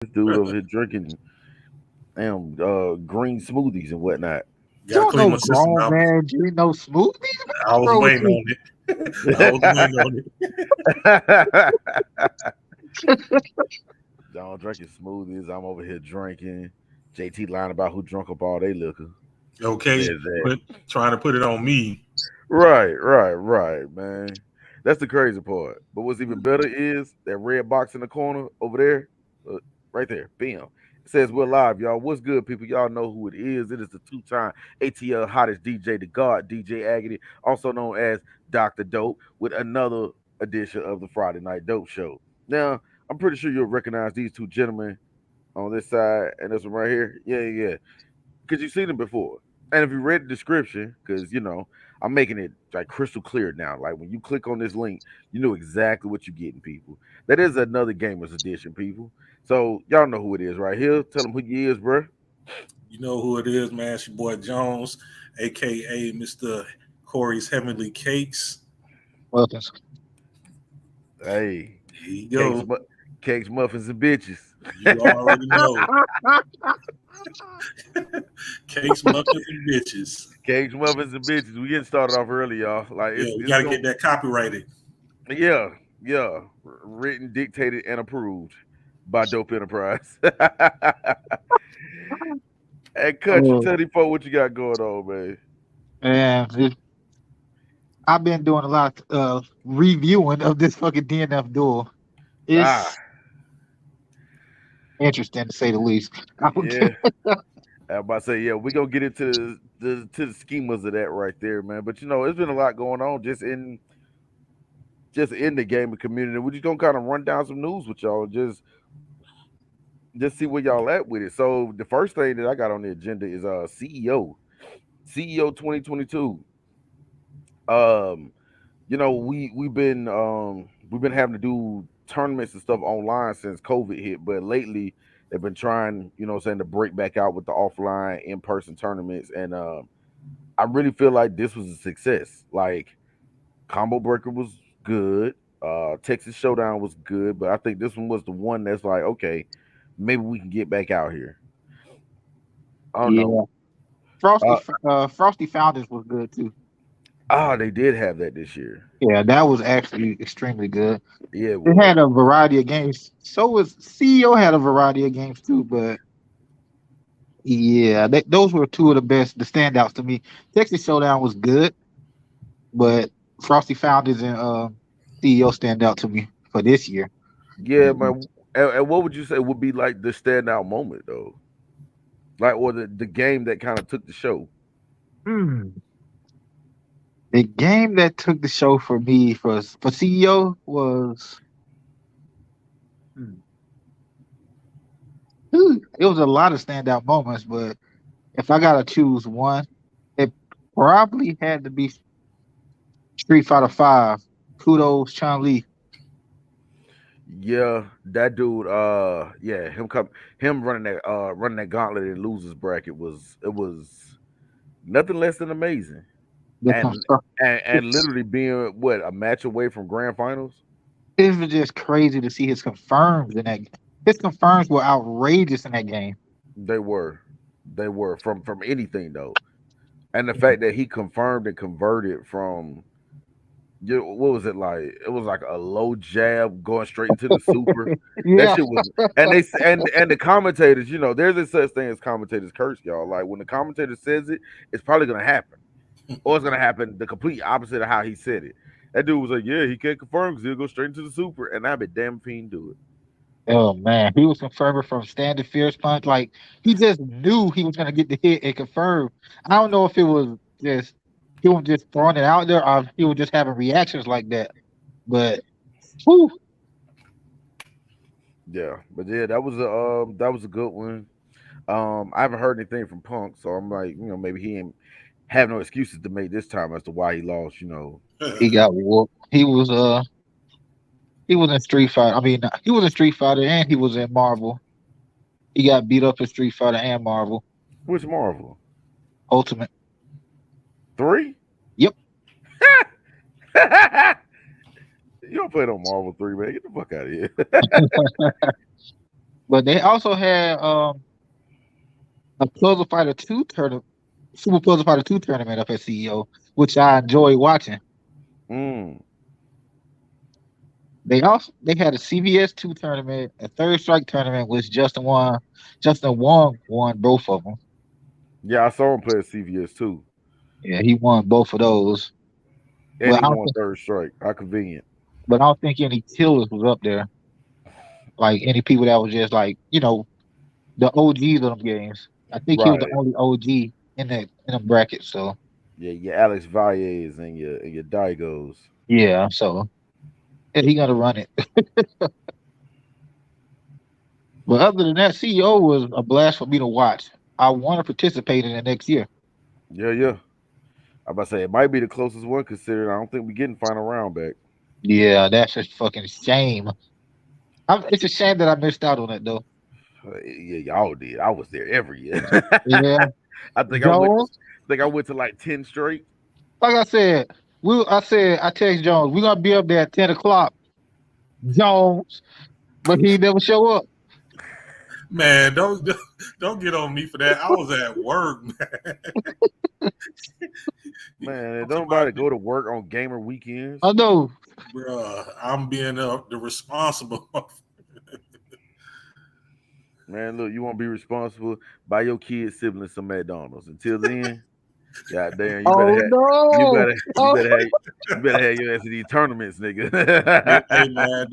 This dude over here drinking green smoothies and whatnot. Got to Don't clean know my system grown out. man drink no smoothies. I What's was wrong with waiting you? on it. I was waiting on Y'all drinking smoothies. I'm over here drinking. JT lying about who drunk up all they liquor. it. Okay, Says that. trying to put it on me. Right, man. That's the crazy part. But what's even better is that red box in the corner over there, right there, bam. It says we're live, y'all. What's good, people? Y'all know who it is. It is the two-time ATL hottest DJ, the God DJ Agony, also known as Dr. Dope, with another edition of the Friday Night Dope Show. Now, I'm pretty sure you'll recognize these two gentlemen on this side and this one right here. Yeah, because you've seen them before. And if you read the description, because I'm making it like crystal clear now. Like when you click on this link, you know exactly what you're getting, people. That is another gamers edition, people. So y'all know who it is right here. Tell them who you is, bro. You know who it is, man. It's your boy Jones, aka Mr. Corey's Heavenly Cakes. Muffins. Hey, Here you cakes, go. cakes, muffins, and bitches. You already know. Cakes, muffins, and bitches. Cakes, muffins, and bitches. We getting started off early, y'all. Like Yeah, we it's got to going. get that copyrighted. Yeah. Written, dictated, and approved by Dope Enterprise. Hey, Country, Oh tell these folks what you got going on, man. man, I've been doing a lot of reviewing of this fucking DNF duel. Ah, It's interesting to say the least. I would- yeah. I was about to say, yeah, we gonna get into the schemas of that right there, man. But it's been a lot going on just in the gaming community. We're just gonna kind of run down some news with y'all, just see where y'all at with it. So the first thing that I got on the agenda is CEO 2022. Um, we've been having to do tournaments and stuff online since COVID hit, but lately they've been trying, to break back out with the offline in-person tournaments, and I really feel like this was a success. Like Combo Breaker was good, Texas Showdown was good, but I think this one was the one that's like, okay, maybe we can get back out here. I don't know. yeah, Frosty Uh, Frosty Founders was good too. they did have that this year. Yeah, that was actually extremely good. Yeah, it It was. had a variety of games. So was CEO had a variety of games too, but yeah, those were two of the best, the standouts to me. Texas Showdown was good, but Frosty Founders and CEO stand out to me for this year. Yeah, man. And what would you say would be like the standout moment though? Like, or the game that kind of took the show? Hmm. The game that took the show for me for CEO was hmm, it was a lot of standout moments, but if I gotta choose one, it probably had to be Street Fighter Five. Kudos, Chun Li. Yeah, that dude. Yeah, him running that gauntlet in losers bracket was nothing less than amazing, The and confirm. and literally being what a match away from grand finals. It was just crazy to see his confirms in that. His confirms were outrageous in that game. They were, they were from anything though, and the fact that he confirmed and converted from. What was it like? It was like a low jab going straight into the super. That Yeah, shit was, and and the commentators, there's a such thing as commentators curse, y'all. Like when the commentator says it, it's probably gonna happen, or it's gonna happen the complete opposite of how he said it. That dude was like, "Yeah, he can't confirm because he'll go straight into the super," and I be damn if he can do it. oh man, he was confirming from standing fierce punch. Like he just knew he was gonna get the hit and confirm. I don't know if it was just he was just throwing it out there, or he was just having reactions like that. But whew, Yeah, but yeah, that was a good one. I haven't heard anything from Punk, so I'm like, maybe he ain't have no excuses to make this time as to why he lost. he got whooped. He was in Street Fighter. I mean, he was in Street Fighter and he was in Marvel. He got beat up in Street Fighter and Marvel Which Marvel? Ultimate. 3? Yep. You don't play no Marvel 3, man. Get the fuck out of here. But they also had a Puzzle Fighter 2 tournament, Super Puzzle Fighter 2 tournament up at CEO, which I enjoy watching. Mm. They had a CVS 2 tournament, a Third Strike tournament, which Justin Wong won both of them. Yeah, I saw him play at CVS too, Yeah, he won both of those. and But he I don't won think, third strike. How convenient. but I don't think any killers was up there. Like any people that was just like the OGs of them games. I think he was the Right. only OG in the bracket. So Yeah, your Alex Valles and your Daigos. yeah, so yeah, he gonna run it. But other than that, CEO was a blast for me to watch. I want to participate in it next year. Yeah, yeah. I about to say it might be the closest one considered. I don't think we're getting final round back. Yeah, that's a fucking shame. It's a shame that I missed out on it though. Yeah, y'all did. I was there every year. Yeah, I think I went. Jones. Think I went to like 10 straight. Like I said, I text Jones, we're gonna be up there at 10 o'clock. Jones, but he never show up. Man, don't get on me for that. I was at work, man. Man, I'm don't talking nobody about, go to work on gamer weekends. I know. bruh, I'm being the responsible. Man, look, you want to be responsible. Buy your kids siblings some McDonald's. Until then, god damn, Oh no! you Oh, better have your ass in these tournaments, Hey, nigga. man,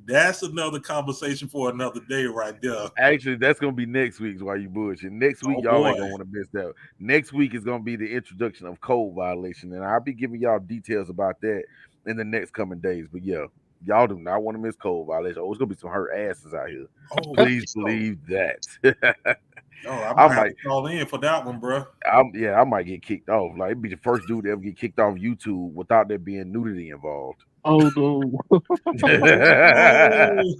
that's another conversation for another day, right there. Actually, that's gonna be next week's why you bullshit. Next week, Oh y'all ain't boy, gonna want to miss that. Next week is gonna be the introduction of code violation, and I'll be giving y'all details about that in the next coming days. But yeah, y'all do not want to miss code violation. Oh, it's gonna be some hurt asses out here. oh, Please so believe that. yo, I I might have might, to call in for that one, bruh. yeah, I might get kicked off. Like it'd be the first dude to ever get kicked off YouTube without there being nudity involved. oh no! Oh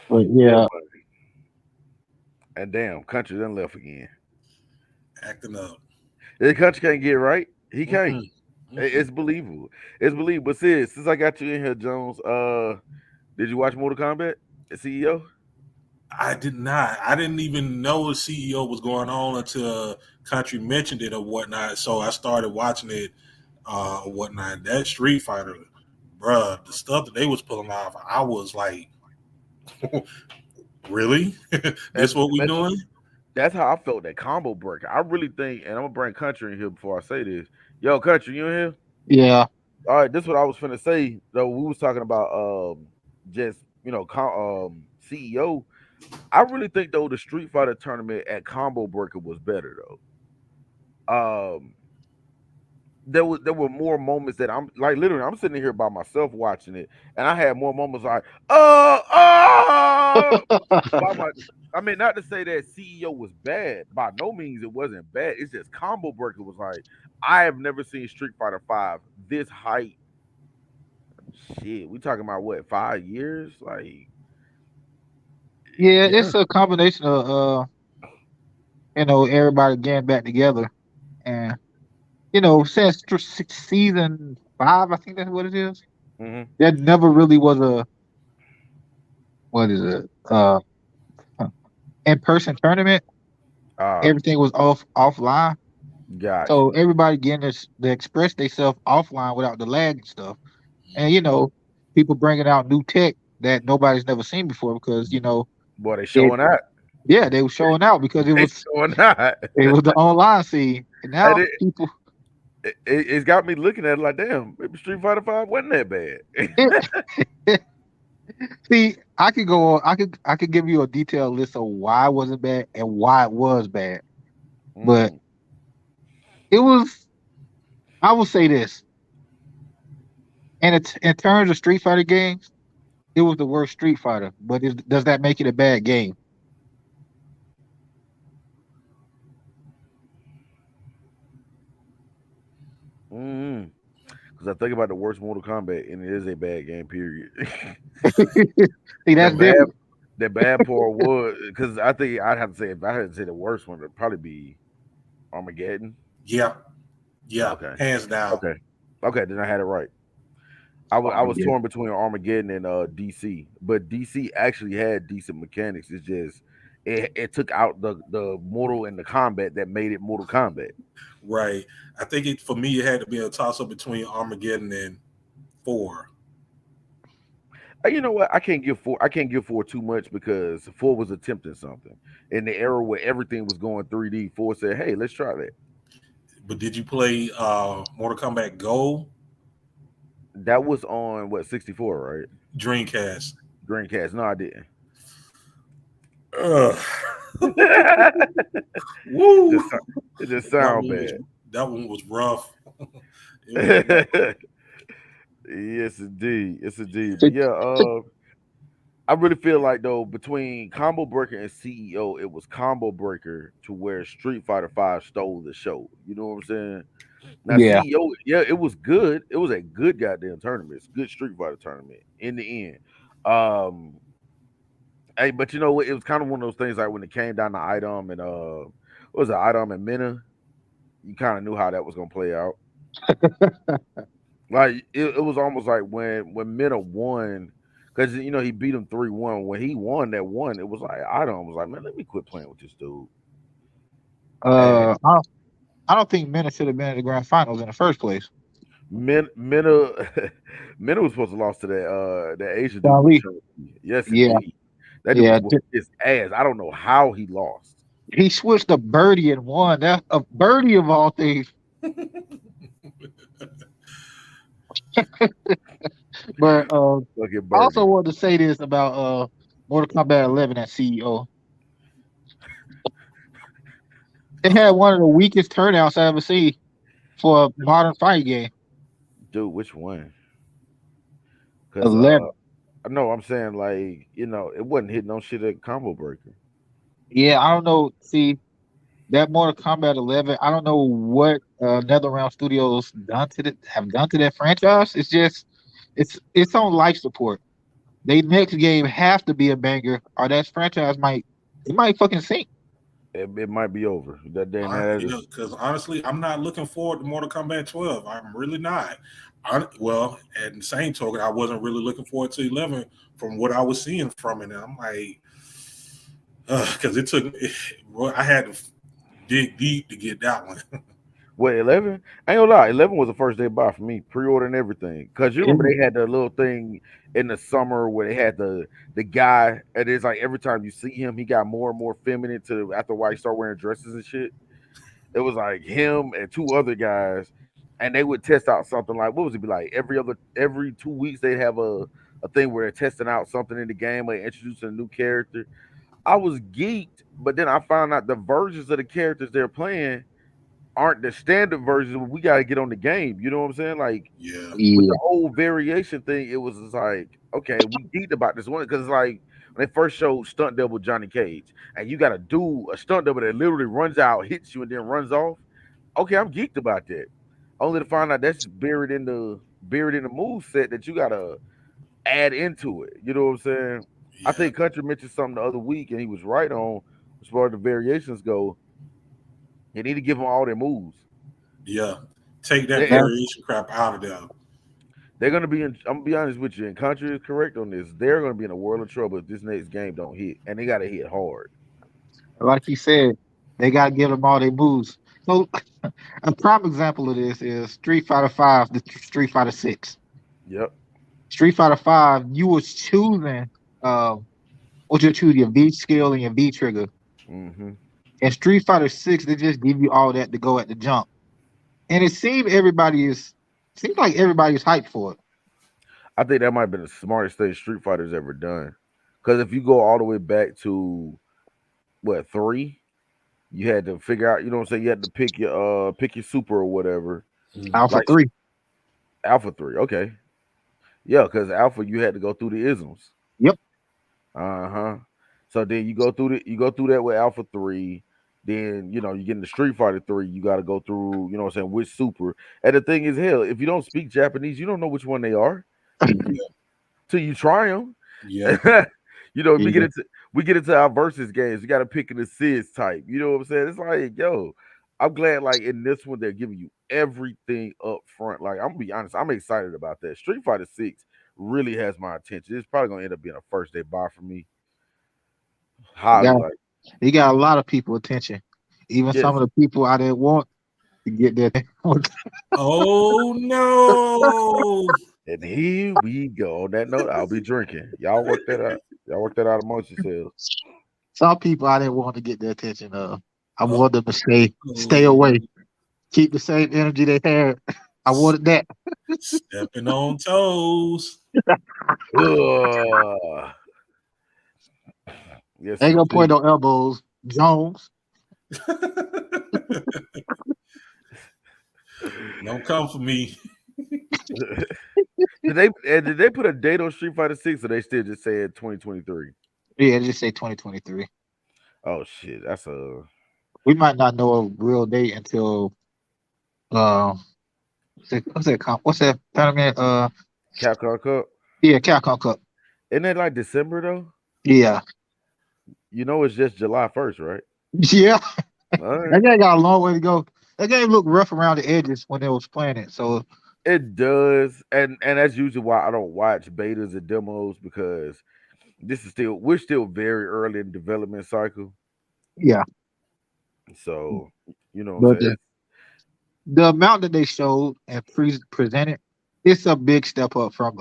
But Yeah, yeah, and damn, country done left again. no, acting up. The country can't get right. He can't. Mm-mm, It's mm-mm. believable. It's believable. But since I got you in here, Jones, did you watch Mortal Kombat? CEO? I did not. I didn't even know the CEO was going on until Country mentioned it or whatnot. So I started watching it, whatnot. That Street Fighter, bruh, the stuff that they was pulling off, I was like, really? This And what we doing? that's how I felt that combo breaker. I really think, and I'm gonna bring Country in here before I say this. Yo, Country, you in here? yeah, All right, this is what I was finna say. Though we was talking about just CEO. I really think though the Street Fighter tournament at Combo Breaker was better though. There were more moments that I'm like literally I'm sitting here by myself watching it, and I had more moments like by my. I mean, not to say that CEO was bad. By no means it wasn't bad. It's just Combo Breaker was like I have never seen Street Fighter Five this height. Shit, we talking about what 5 years? Like yeah. yeah, It's a combination of everybody getting back together, and since season 5, I think that's what it is. hmm There never really was a what is it? In person tournament. ah, Everything was offline. got So you. everybody getting to express themselves offline without the lag and stuff. And people bringing out new tech that nobody's never seen before because Boy, they it showing out. yeah, they were showing out because They showing out. it was the online scene. And And now people it's got me looking at it like, damn, maybe Street Fighter Five wasn't that bad. it, see, I could go on, I could give you a detailed list of why it wasn't bad and why it was bad. But Mm. it was I will say this. And it's in terms of Street Fighter games, it was the worst Street Fighter. But does that make it a bad game? Mm. Because I think about the worst Mortal Kombat, and it is a bad game. Period. See, the that's bad, different. the bad part was because I think I'd have to say if I had to say the worst one, it'd probably be Armageddon. Yeah, yeah, Okay, hands down. okay, okay. Then I had it right. I was Yeah. torn between Armageddon and DC, but DC actually had decent mechanics. It's just it took out the Mortal and the combat that made it Mortal Kombat. Right. I think for me it had to be a toss up between Armageddon and 4. You know what? I can't give four too much because four was attempting something in the era where everything was going 3D. Four said, "Hey, let's try that." But did you play Mortal Kombat Go That was on what 64, right? Dreamcast? Dreamcast. No, I didn't. Ugh. it Woo! just it just That sound one was bad. that one was rough. It was rough. Yes, indeed. Yes, indeed. But To- yeah, to- I really feel like though between Combo Breaker and CEO, it was Combo Breaker to where Street Fighter Five stole the show. You know what I'm saying? Now yeah. CEO, yeah, it was good. It was a good goddamn tournament. It's a good Street Fighter tournament in the end. Um, hey, but you know what? It was kind of one of those things like when it came down to item and what was it, item and Mina? You kind of knew how that was gonna play out. Like it was almost like when Mina won, because you know he beat him 3-1. When he won that one, it was like item was like, man, let me quit playing with this dude. And Uh, I don't, I don't think Mena should have been at the grand finals in the first place. Mina Mina was supposed to lost to that Asian dude John with Lee. Chun-Li. Yes, Yeah, indeed. That dude yeah. was whooping his ass. I don't know how he lost. He switched to Birdie and won. That a Birdie of all things. But Look at I also Birdie. wanted to say this about Mortal Kombat 11 at CEO. It had one of the weakest turnouts I ever seen for a modern fight game. Dude, which one? Because 11. no, I'm saying like, it wasn't hitting no shit at Combo Breaker. Yeah, I don't know. See, that Mortal Kombat 11, I don't know what NetherRealm Studios have done to that franchise. It's just it's on life support. They next game have to be a banger, or that franchise might fucking sink. It might be over. That Yeah, is because honestly, I'm not looking forward to Mortal Kombat 12. I'm really not. Well, at the same token, I wasn't really looking forward to 11 from what I was seeing from it. And I'm like, because I had to dig deep to get that one. what 11? I ain't gonna lie, 11 was the first day buy for me, pre-order and everything. Cause you remember they had the little thing in the summer where they had the guy, and it's like every time you see him, he got more and more feminine to after a while he started wearing dresses and shit. It was like him and two other guys, and they would test out something like what was it be like every 2 weeks they'd have a thing where they're testing out something in the game or introducing a new character. I was geeked, but then I found out the versions of the characters they're playing aren't the standard versions. We got to get on the game. You know what I'm saying? Like Yeah, with Yeah, the whole variation thing, it was just like, okay, we geeked about this one because it's like when they first showed Stunt Double Johnny Cage, and you got to do a stunt double that literally runs out, hits you, and then runs off. Okay, I'm geeked about that. Only to find out that's buried in the move set that you gotta add into it. You know what I'm saying? I yeah, think Country mentioned something the other week, and he was right on as far as the variations go. They need to give them all their moves. yeah. Take that They, that's variation crap out of there. they're gonna be in. I'm gonna be honest with you, and Country is correct on this. They're gonna be in a world of trouble if this next game don't hit, and they gotta hit hard. like you said. They gotta give them all their moves. So a prime example of this is Street Fighter Five, the Street Fighter Six. Yep. Street Fighter Five, you was choosing what you choose your V skill and your V trigger. Hmm. And Street Fighter Six, they just give you all that to go at the jump. And seems like everybody is hyped for it. I think that might have been the smartest thing Street Fighter's ever done. Because if you go all the way back to what 3, you had to figure out. You know what I'm saying? You had to pick your super or whatever. Mhm. Alpha Like Three. Alpha 3, okay, yeah, because Alpha you had to go through the isms. Yep. Uh-huh. So then you go through that with Alpha 3. Then you get into Street Fighter 3, you gotta go through, what I'm saying, which super. And the thing is, hell, if you don't speak Japanese, you don't know which one they are Yeah, till you try them. yeah, We get Yeah. into our versus games. You gotta pick an assist type. You know what I'm saying? It's like, yo, I'm glad like in this one they're giving you everything up front. Like I'm gonna be honest, I'm excited about that. Street Fighter 6 really has my attention. It's probably gonna end up being a first day buy for me. He Highly got like he got a lot of people attention. Even some yes. of the people I didn't want to get their Oh no! And here we go. On that note, I'll be drinking. Y'all work that out. Y'all work that out amongst yourselves. some people I didn't want to get the attention of. I Oh, wanted them to stay away, keep the same energy they had. I wanted that. stepping on toes. Ugh. Yes, Ain't gonna point indeed. no elbows. Jones. Don't come for me. Did they put a date on Street Fighter 6 or they still just said 2023? Yeah, just say 2023. Oh shit, that's a We might not know a real date until uh what's that tournament? Capcom Cup. Yeah, Capcom Cup. Isn't it like December though? Yeah. You know it's just July 1st, right? Yeah. All That right. game got a long way to go. That game looked rough around the edges when they was playing it. So It does, and that's usually why I don't watch betas and demos because we're still very early in development cycle. yeah. So you know what I'm But saying? the amount that they showed and presented, it's a big step up from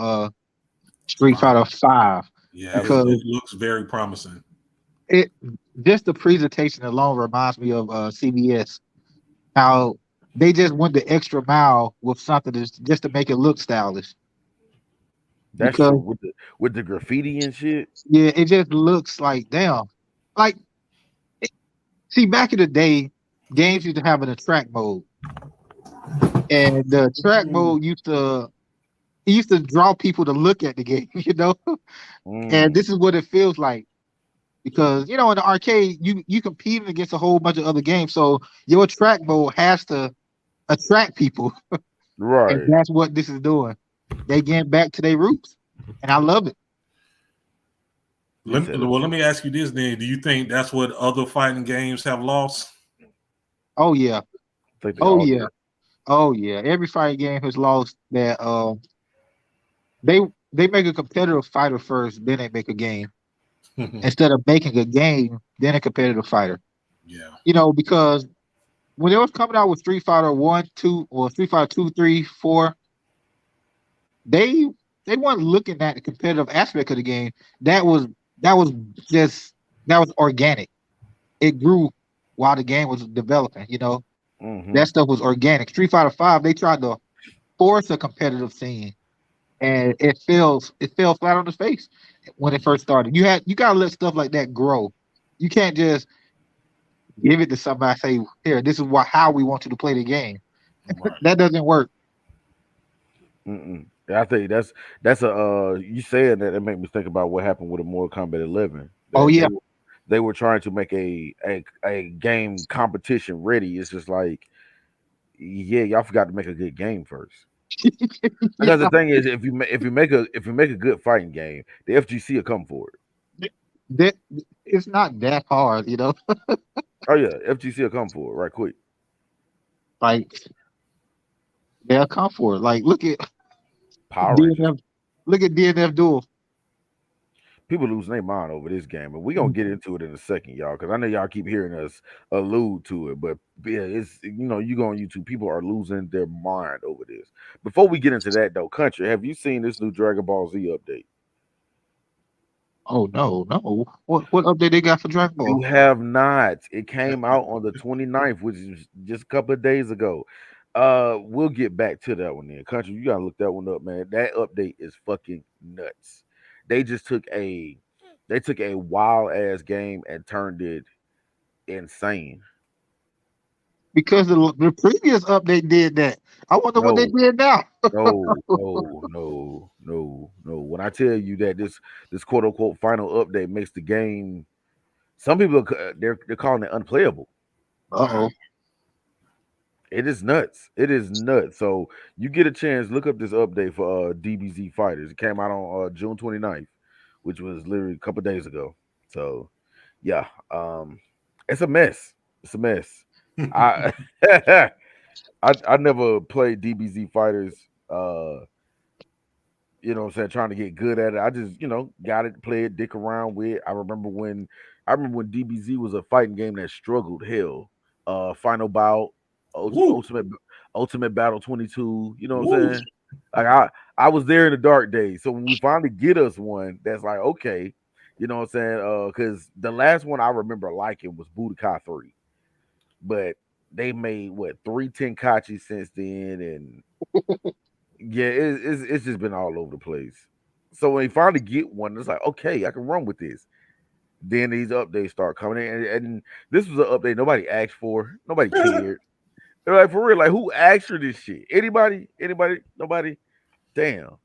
Street Five. Fighter Five Yeah, because Absolutely. it looks very promising. it just the presentation alone reminds me of CBS. How they just went the extra mile with something just to make it look stylish. That's true Because with the graffiti and shit. yeah, it just looks like damn. Like see, back in the day, games used to have an attract mode, and the track Mm. mode used to draw people to look at the game, And Mm, this is what it feels like because in the arcade you competing against a whole bunch of other games, so your track mode has to attract people, and right. that's what this is doing. They getting back to their roots, and I love it. He said Well, let me ask you this then. Do you think that's what other fighting games have lost? Oh yeah, I think they oh all yeah, did. oh yeah. Every fighting game has lost that. They they make a competitive fighter first, then they make a game instead of making a game, then a competitive fighter. Yeah. Because when they was coming out with Street Fighter One, Two, or Street Fighter Two, Three, Four, they they weren't looking at the competitive aspect of the game. That was that was just that was organic. It grew while the game was developing. Hmm. That stuff was organic. Street Fighter Five, they tried to force a competitive scene, and it fell flat on its face when it first started. You gotta let stuff like that grow. You can't just give it to somebody and say, here, this is how we want you to play the game. Right. That doesn't work. Mm-mm. Yeah, I think that's a you saying that it made me think about what happened with a Mortal Kombat 11. Oh That yeah. they were trying to make a game competition ready. It's just like, yeah, y'all forgot to make a good game first. Because the Yeah. thing is, if you make a good fighting game, the FGC will come for it. That it's not that hard. Oh yeah, FGC will come for it right quick. Like they'll come for it. Like Power Rangers. DNF, look at DNF Duel. People losing their mind over this game, and we're gonna get into it in a second, y'all, because I know y'all keep hearing us allude to it, but yeah, it's you go on YouTube, people are losing their mind over this. Before we get into that though, country, have you seen this new Dragon Ball Z update? Oh no, no. What update they got for Dragon Ball? You have not. It came out on the 29th, which is just a couple of days ago. We'll get back to that one then. Country, you gotta look that one up, man. That update is fucking nuts. They just took a wild ass game and turned it insane. Because the previous update did that. I wonder what they No, did now. no, no, no, no, no. When I tell you that this quote unquote final update makes the game, some people they're calling it unplayable. Uh Wow. oh. It is nuts. It is nuts. So you get a chance, look up this update for DBZ Fighters. It came out on June 29th, which was literally a couple days ago. So yeah, it's a mess. It's a mess. I I never played DBZ fighters. Uh, you know what I'm saying, trying to get good at it. I just, got it, play it, dick around with. I remember when DBZ was a fighting game that struggled hell. Final Bout, Woo, Ultimate Battle 22, you know what I'm woo. saying? Like I was there in the dark days. So when we finally get us one that's like, okay, you know what I'm saying? Cuz the last one I remember liking was Budokai 3. But they made what 3 Tenkachi since then, and yeah, it's just been all over the place. So when you finally get one, it's like, okay, I can run with this. Then these updates start coming in, and this was an update nobody asked for, nobody cared. They're like, for real, like who asked for this shit? Anybody? Anybody? Nobody? Damn,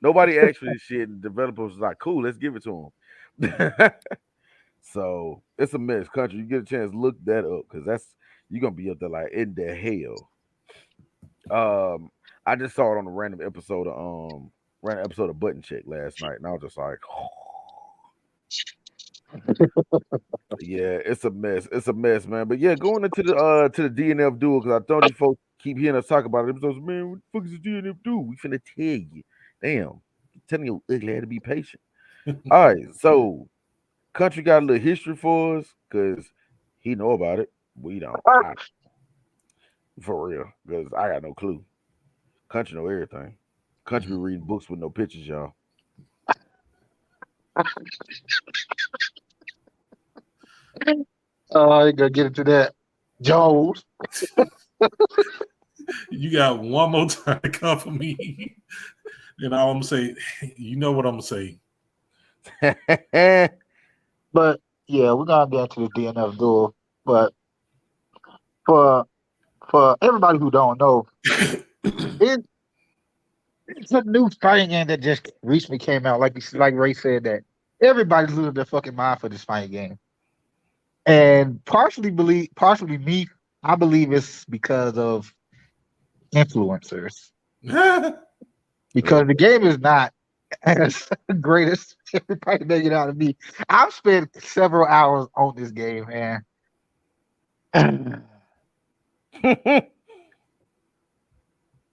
nobody asked for this shit. And developers was like, cool, let's give it to them. So it's a mess, country. You get a chance, look that up because that's you're gonna be up there like in the hell. I just saw it on a random episode of Button Check last night, and I was just like, yeah, it's a mess. It's a mess, man. But yeah, going into the DNF duel because I thought these folks keep hearing us talk about it. Episodes, man, what the fuck is a DNF duel? We finna tell you. Damn, I'm telling you ugly had to be patient. All right, so country got a little history for us because he know about it. We don't. For real, because I got no clue. Country know everything. Country be reading books with no pictures, y'all. Oh, I ain't gonna get into that. Jones. You got one more time to come for me. And all I'm gonna say, you know what I'm gonna say. But yeah, we're gonna get into the DNF duel. But for everybody who don't know, it, it's a new fighting game that just recently came out. Like Ray said that everybody's losing their fucking mind for this fighting game. And partially me, I believe it's because of influencers. Because the game is not as great as everybody make it out of me. I've spent several hours on this game, man.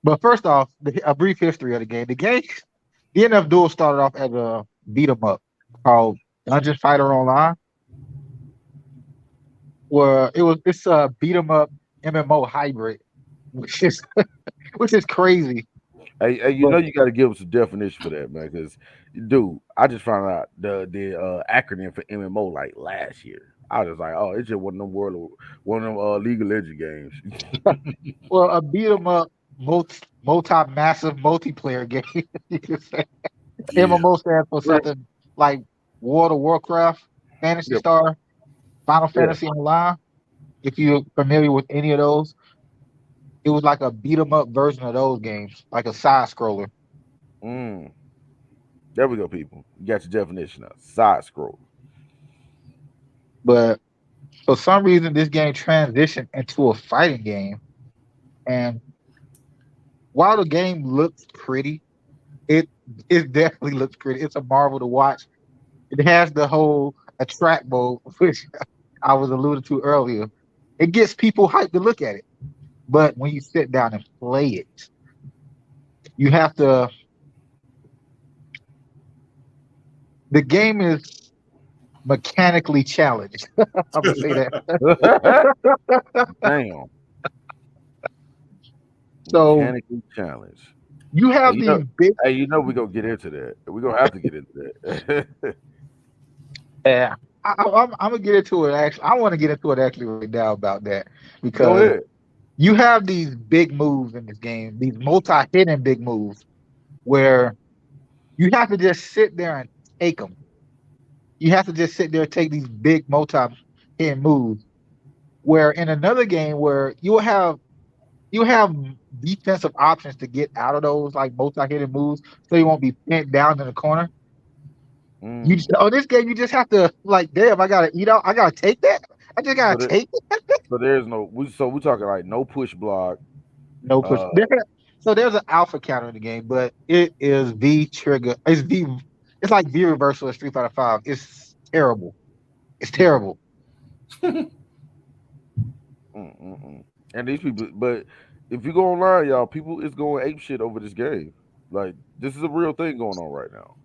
But first off, a brief history of the game. DNF Duel started off as a beat 'em up called Dungeon Fighter Online, where it's a beat 'em up MMO hybrid, which is which is crazy. Hey, But you got to give us a definition for that, man. Because, dude, I just found out the acronym for MMO like last year. I was just like, oh, it's just one of them League of Legends games. well, a beat 'em up massive multiplayer game. You could say. Yeah. MMO stands for something like World of Warcraft, Fantasy Yep. Star, Final Yeah. Fantasy Online. If you're familiar with any of those, it was like a beat 'em up version of those games, like a side scroller. Mm. There we go, people. You got your definition of side scroll. But for some reason, this game transitioned into a fighting game. And while the game looks pretty, it it definitely looks pretty. It's a marvel to watch. It has the whole attract mode, which I was alluded to earlier. It gets people hyped to look at it. But when you sit down and play it, you have to. The game is mechanically challenged. I'm gonna say that. Damn. So Mechanically challenged. you Hey, have these big. we're gonna get into that. We're gonna have to get into that. Yeah, I'm gonna get into it. Actually, I want to get into it actually right now about that Go because ahead. you have these big moves in this game, these multi-hidden big moves, where you have to just sit there and take them. You have to just sit there and take these big multi-hidden moves. Where in another game where you have defensive options to get out of those like multi-hidden moves, so you won't be pinned down in the corner. You Mm. just, on this game, you just have to like, damn, I gotta eat out. I gotta take that. I just So, gotta take it. so there's no. We're talking like no push block. No push. Uh, So there's an alpha counter in the game, but it is V trigger. It's V. It's like V reversal in Street Fighter Five. It's terrible. It's terrible. Mm-mm-mm. And these people, but if you go online, y'all, people is going ape shit over this game. Like this is a real thing going on right now.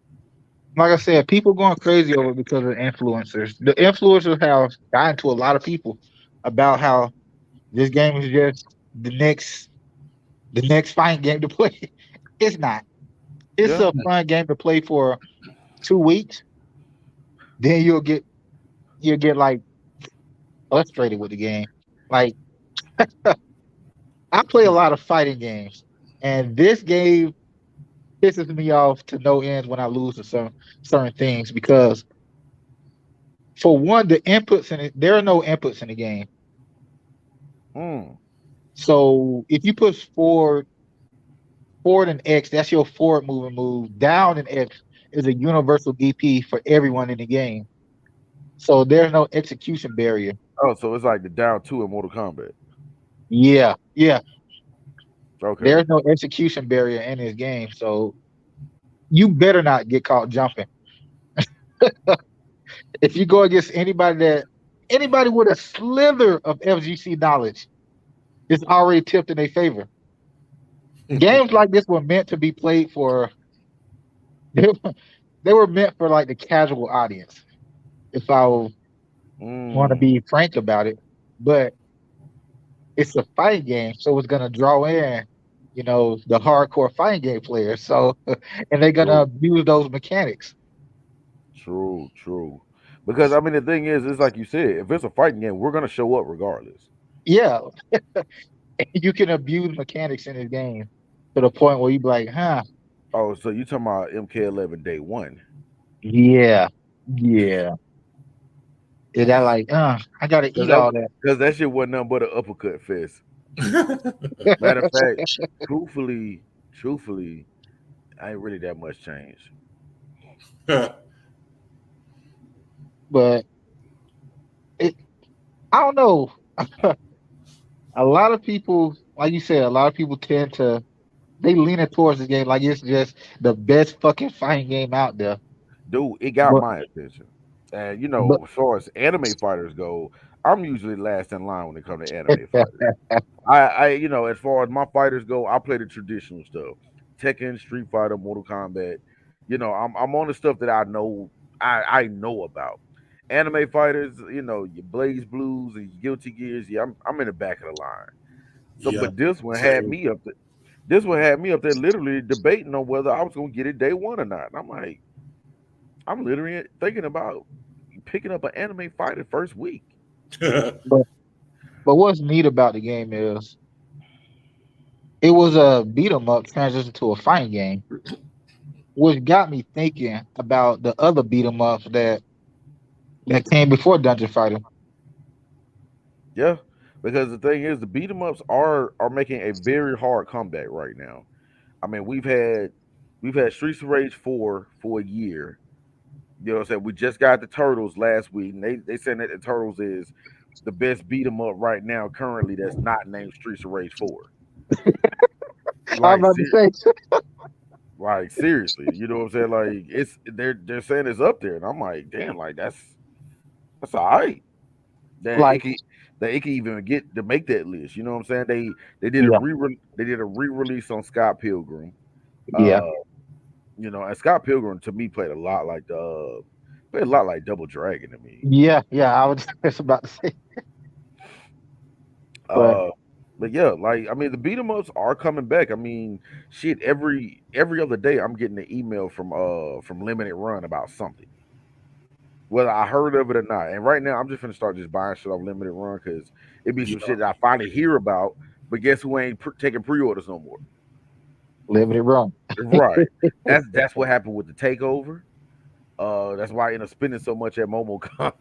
Like I said, people going crazy over it because of influencers. The influencers have gotten to a lot of people about how this game is just the next fighting game to play. It's not. It's Yeah. a fun game to play for 2 weeks. Then you'll get like frustrated with the game. Like I play a lot of fighting games, and this game pisses me off to no end when I lose to certain things because for one, the inputs in it, there are no inputs in the game. Mm. So if you push forward and X, that's your forward moving move. Down and X is a universal DP for everyone in the game. So there's no execution barrier. Oh, so it's like the down two in Mortal Kombat. Yeah, yeah. Okay. There's no execution barrier in this game. So you better not get caught jumping. If you go against anybody with a slither of FGC knowledge, it's already tipped in their favor. Games like this were meant to be played for they were, they were meant for like the casual audience, if I want to Mm. be frank about it. But it's a fighting game, so it's gonna draw in, the hardcore fighting game players. So and they're gonna True. abuse those mechanics. True. True. Because I mean, the thing is, it's like you said, if it's a fighting game, we're gonna show up regardless. Yeah, you can abuse mechanics in this game to the point where you be like, huh, Oh, so you talking about MK11 day one? yeah, yeah. Is that like, I gotta Because eat all that. that shit wasn't nothing but an uppercut fest. Matter of fact, truthfully, truthfully, I ain't really that much change. But it, I don't know. A lot of people, like you said, a lot of people tend to they lean it towards this game like it's just the best fucking fighting game out there. Dude, it got But my attention. And but as far as anime fighters go, I'm usually last in line when it comes to anime fighters. As far as my fighters go, I play the traditional stuff: Tekken, Street Fighter, Mortal Kombat. I'm on the stuff that I know about. Anime fighters, your Blaze Blues and your Guilty Gears. Yeah, I'm in the back of the line. So, Yeah, but this one had same. me up. This one had me up there, literally debating on whether I was gonna get it day one or not. And I'm like, I'm literally thinking about picking up an anime fighter first week. but but what's neat about the game is it was a beat 'em up transition to a fighting game, which got me thinking about the other beat 'em ups that came before Dungeon Fighter. Yeah, because the thing is, the beat 'em ups are making a very hard comeback right now. I mean, we've had Streets of Rage 4 for a year. You know what I'm saying? We just got the Turtles last week, and they saying that the Turtles is the best beat 'em up right now currently that's not named Streets of Rage 4. I'm Like about to ser- say, like seriously, you know what I'm saying? Like they're saying it's up there, and I'm like, damn, like that's all right. That it like, can that it can even get to make that list. You know what I'm saying? They did a yeah, re-release on Scott Pilgrim. yeah, Uh, and Scott Pilgrim to me played a lot like Double Dragon to me. yeah. I was just about to say, but Uh, but yeah, like I mean, the beat 'em ups are coming back. I mean, shit, every other day I'm getting an email from Limited Run about something, whether I heard of it or not. And right now, I'm just gonna start just buying shit off Limited Run because it be Yeah. some shit that I finally hear about. But guess who ain't taking pre-orders no more? limited run. Right. That's what happened with the takeover. That's why I end up spending so much at MomoCon.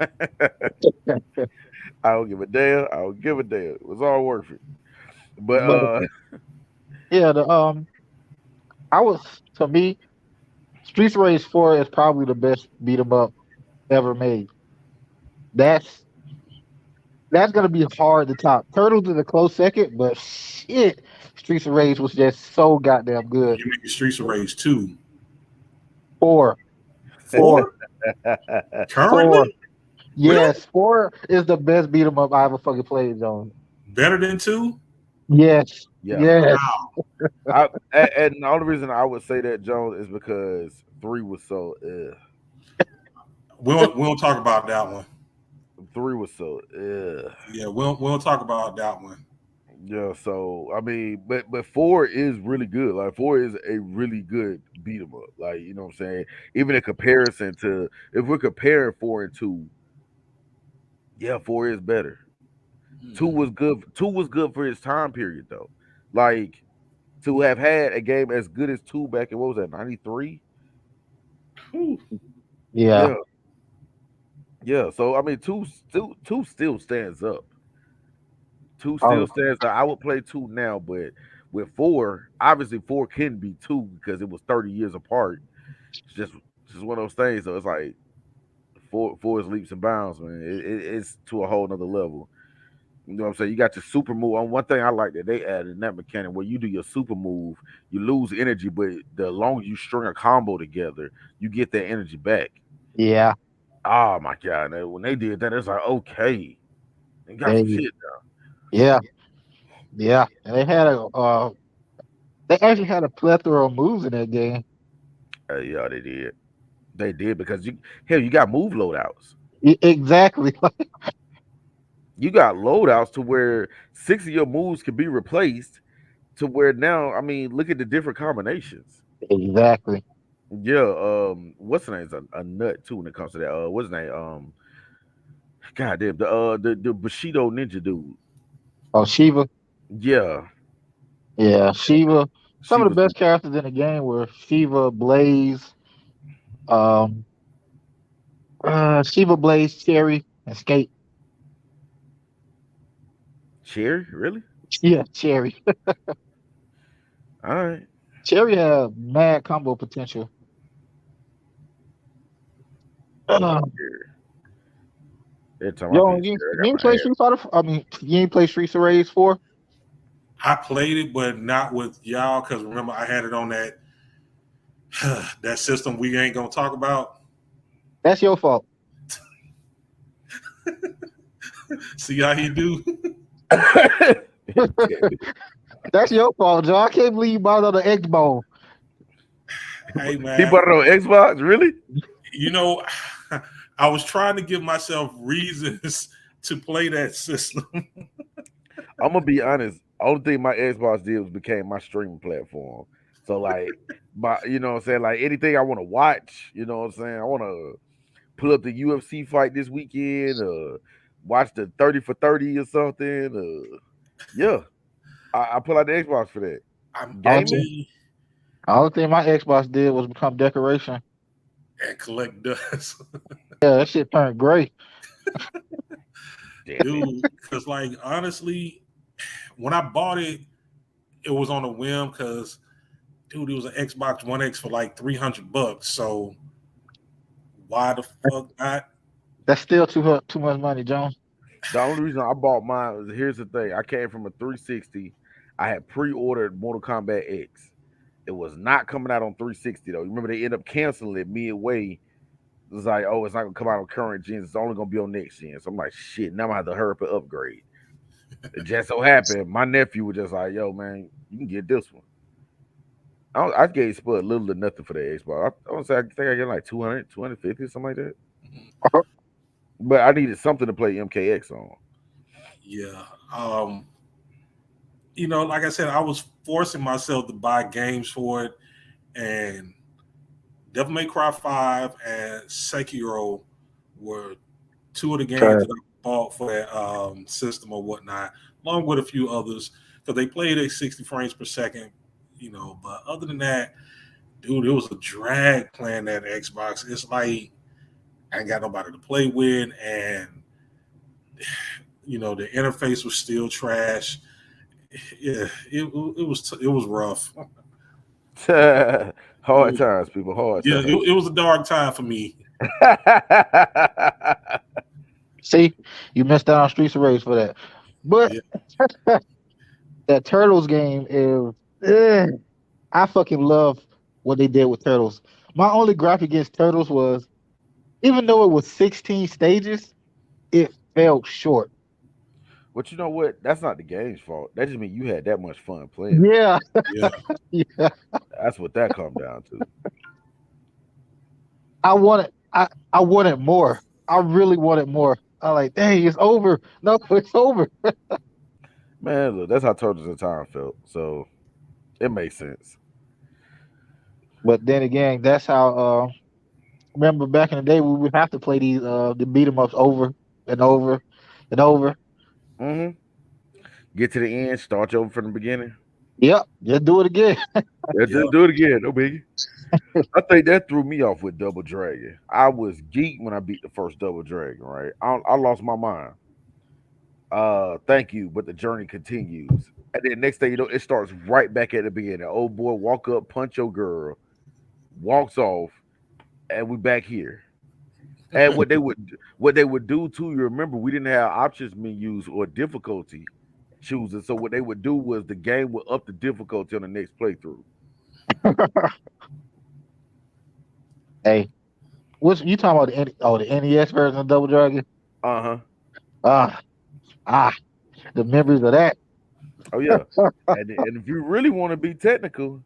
I don't give a damn. I don't give a damn. It was all worth it. But But yeah, I was to me, Streets Race 4 is probably the best beat 'em up ever made. That's that's gonna be hard to top. Turtles is a close second, but shit, Streets of Rage was just so goddamn good. You mean Streets of Rage 2. Four, four, 4? four. Currently? Really? Yes, four is the best beat 'em up I ever fucking played, John. better than 2? Yes, Yeah. yes. Wow. And the only reason I would say that, Jones, is because three was so We don't talk about that one. three was so Yeah, we don't talk about that one. yeah. So I mean, but four is really good. Like four is a really good beat 'em up. Like you know what I'm saying. Even in comparison to if we're comparing four and two, yeah, four is better. Two Mm. was good. Two was good for his time period though. Like to have had a game as good as two back in what was that, 93? Whew. Yeah. Yeah, yeah. So I mean, two still stands up. Two still Oh, stands up. I would play two now, but with four, obviously four can be two because it was 30 years apart. It's just one of those things. So it's like four is leaps and bounds, man. It's to a whole nother level. You know what I'm saying? You got your super move. On one thing I like that they added in that mechanic where you do your super move, you lose energy, but the longer you string a combo together, you get that energy back. yeah. Oh my god! When they did that, it's like okay, they got some They, shit. yeah, yeah. And they actually had a plethora of moves in that game. Yeah, they did. They did because you got move loadouts. Exactly. You got loadouts to where six of your moves can be replaced to where now, I mean, look at the different combinations. Exactly. Yeah, what's the name? Is a nut too when it comes to that. What's his name? God damn, the Bushido ninja dude. Oh, Shiva. Yeah, Yeah, Shiva. Some she of the was best characters in the game were Shiva, Blaze, um, Shiva, Blaze, Cherry, and Skate. Cherry, really? Yeah, Cherry. All right. Cherry had mad combo potential. I like Uh, Cherry. Every time I yo, beat you, Cherry, I you got ain't my play ass. Street Fighter? I mean, you ain't play Streets of Rage 4? I played it, but not with y'all because remember I had it on that that system we ain't gonna talk about. That's your fault. See how he do? That's your fault, Joe. I can't believe you bought another X Bone. Hey He man, bought it on Xbox, really? you know, I was trying to give myself reasons to play that system. I'm gonna be honest. Only thing my Xbox did was became my streaming platform. So like, you know what I'm saying? Like anything I want to watch, you know what I'm saying? I want to pull up the UFC fight this weekend, watch the 30 for 30 or something. Yeah, I pull out the Xbox for that. I'm All Gaming? thing, OG all thing my Xbox did was become decoration. and collect dust, Yeah, that shit turned gray. Damn it. dude. Because like honestly, when I bought it, it was on a whim because dude, it was an Xbox One X for like $300. So why the fuck not? That's still too much money, Jones. The only reason I bought mine was here's the thing. I came from a 360. I had pre-ordered Mortal Kombat X. It was not coming out on 360 though. You remember they ended up canceling it midway. It was like, oh, it's not gonna come out on current gens. It's only gonna be on next gen. So I'm like, shit. Now I'm gonna have to hurry up and upgrade. It just so happened my nephew was just like, yo, man, you can get this one. I gave Spud little to nothing for the Xbox. I want to say I think I get like 200, 250, something like that. But I needed something to play MKX on. Yeah. Like I said, I was forcing myself to buy games for it, and Devil May Cry 5 and Sekiro were two of the games Okay. that I bought for that system or whatnot, along with a few others, because they played at 60 frames per second, But other than that, dude, it was a drag playing that Xbox. It's like I ain't got nobody to play with, and the interface was still trash. Yeah, it was rough. It Hard was, times, people. Hard yeah, times. it was a dark time for me. See, you missed out on Streets of Rage for that. But Yeah, that Turtles game is, eh, I fucking love what they did with Turtles. My only gripe against Turtles was, even though it was 16 stages, it felt short. But you know what? That's not the game's fault. That just means you had that much fun playing it. Yeah, Yeah. yeah. That's what that come down to. I wanted more. I really wanted more. I like, dang, it's over. No, it's over. Man, look, that's how Turtles in Time felt. So it makes sense. But then again, that's how. Remember back in the day, we would have to play these the beat 'em ups over and over and over. Hmm. Get to the end, start you over from the beginning. Yep, just do it again. Let's Yeah. just do it again. No biggie. I think that threw me off with Double Dragon. I was geeked when I beat the first Double Dragon, right? I lost my mind. Thank you, but the journey continues. And then next thing you know, it starts right back at the beginning. Old boy walk up, punch your girl, walks off, and we back here. And what they would do too, you remember we didn't have options menus or difficulty choosing. So what they would do was the game would up the difficulty on the next playthrough. Hey, what's you talking about? The NES version of Double Dragon? Uh-huh. Ah, ah, the memories of that. Oh yeah. And if you really want to be technical,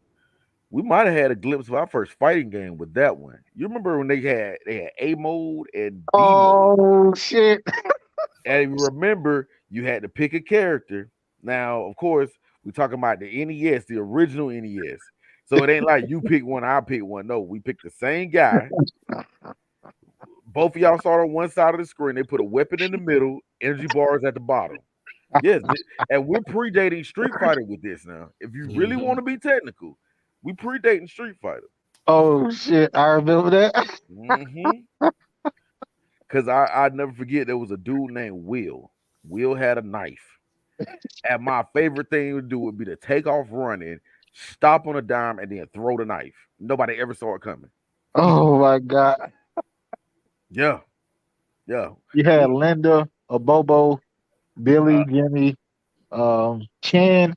we might have had a glimpse of our first fighting game with that one. You remember when they had A mode and B mode? Oh shit! And you remember you had to pick a character. Now, of course, we're talking about the NES, the original NES. So it ain't like you pick one, I pick one. No, we picked the same guy. Both of y'all start on one side of the screen. They put a weapon in the middle, energy bars at the bottom. Yes, and we're predating Street Fighter with this now. If you really Hmm. want to be technical, we predating Street Fighter. Oh shit! I remember that. Hmm. Because I never forget there was a dude named Will. Will had a knife. And my favorite thing to do would be to take off running, stop on a dime, and then throw the knife. Nobody ever saw it coming. Oh my god! Yeah, yeah. You had We Linda, a Bobo, uh, Billy, Jimmy, Chan,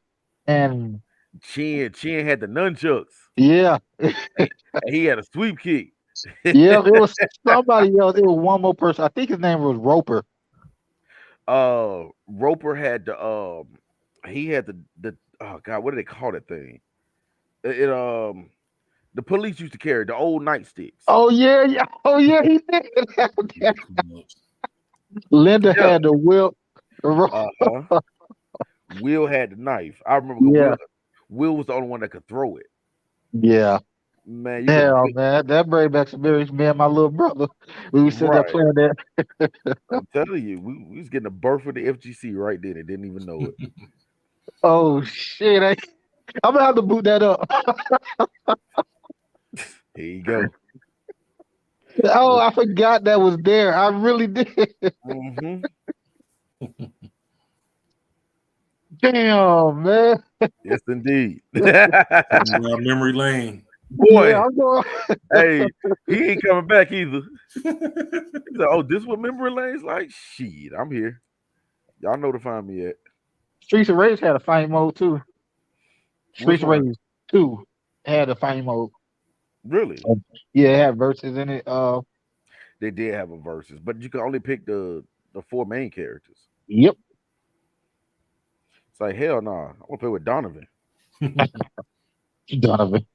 and Chin had the nunchucks. yeah, And he had a sweep kick. yeah. It was somebody else. It was one more person. I think his name was Roper. Roper had the he had the oh god, what do they call that thing? It the police used to carry the old nightsticks. Oh yeah, yeah. Oh yeah, he did have that. Linda Yeah. had the whip. Uh-huh. Will had the knife. I remember 'cause Yeah, Will was the only one that could throw it. yeah. Man, you could Hell, man, that bring back some memories. Me and my little brother, we was sitting there right. playing that. I'm telling you, we was getting the birth of the FGC right then and didn't even know it. Oh shit! I'm gonna have to boot that up. Here you go. Oh, I forgot that was there. I really did. Mm-hmm. Damn, man. Yes, indeed. Around memory lane. Yeah, Boy, I'm going. hey, he ain't coming back either. He's like, oh, this what memory lane's like? Shit, I'm here. Y'all know to find me at. Streets of Rage had a fight mode too. Which Streets of one? Rage 2 had a fight mode. Really? Yeah, it had verses in it. They did have a versus, but you can only pick the four main characters. Yep, It's like hell nah. I want to play with Donovan. Donovan.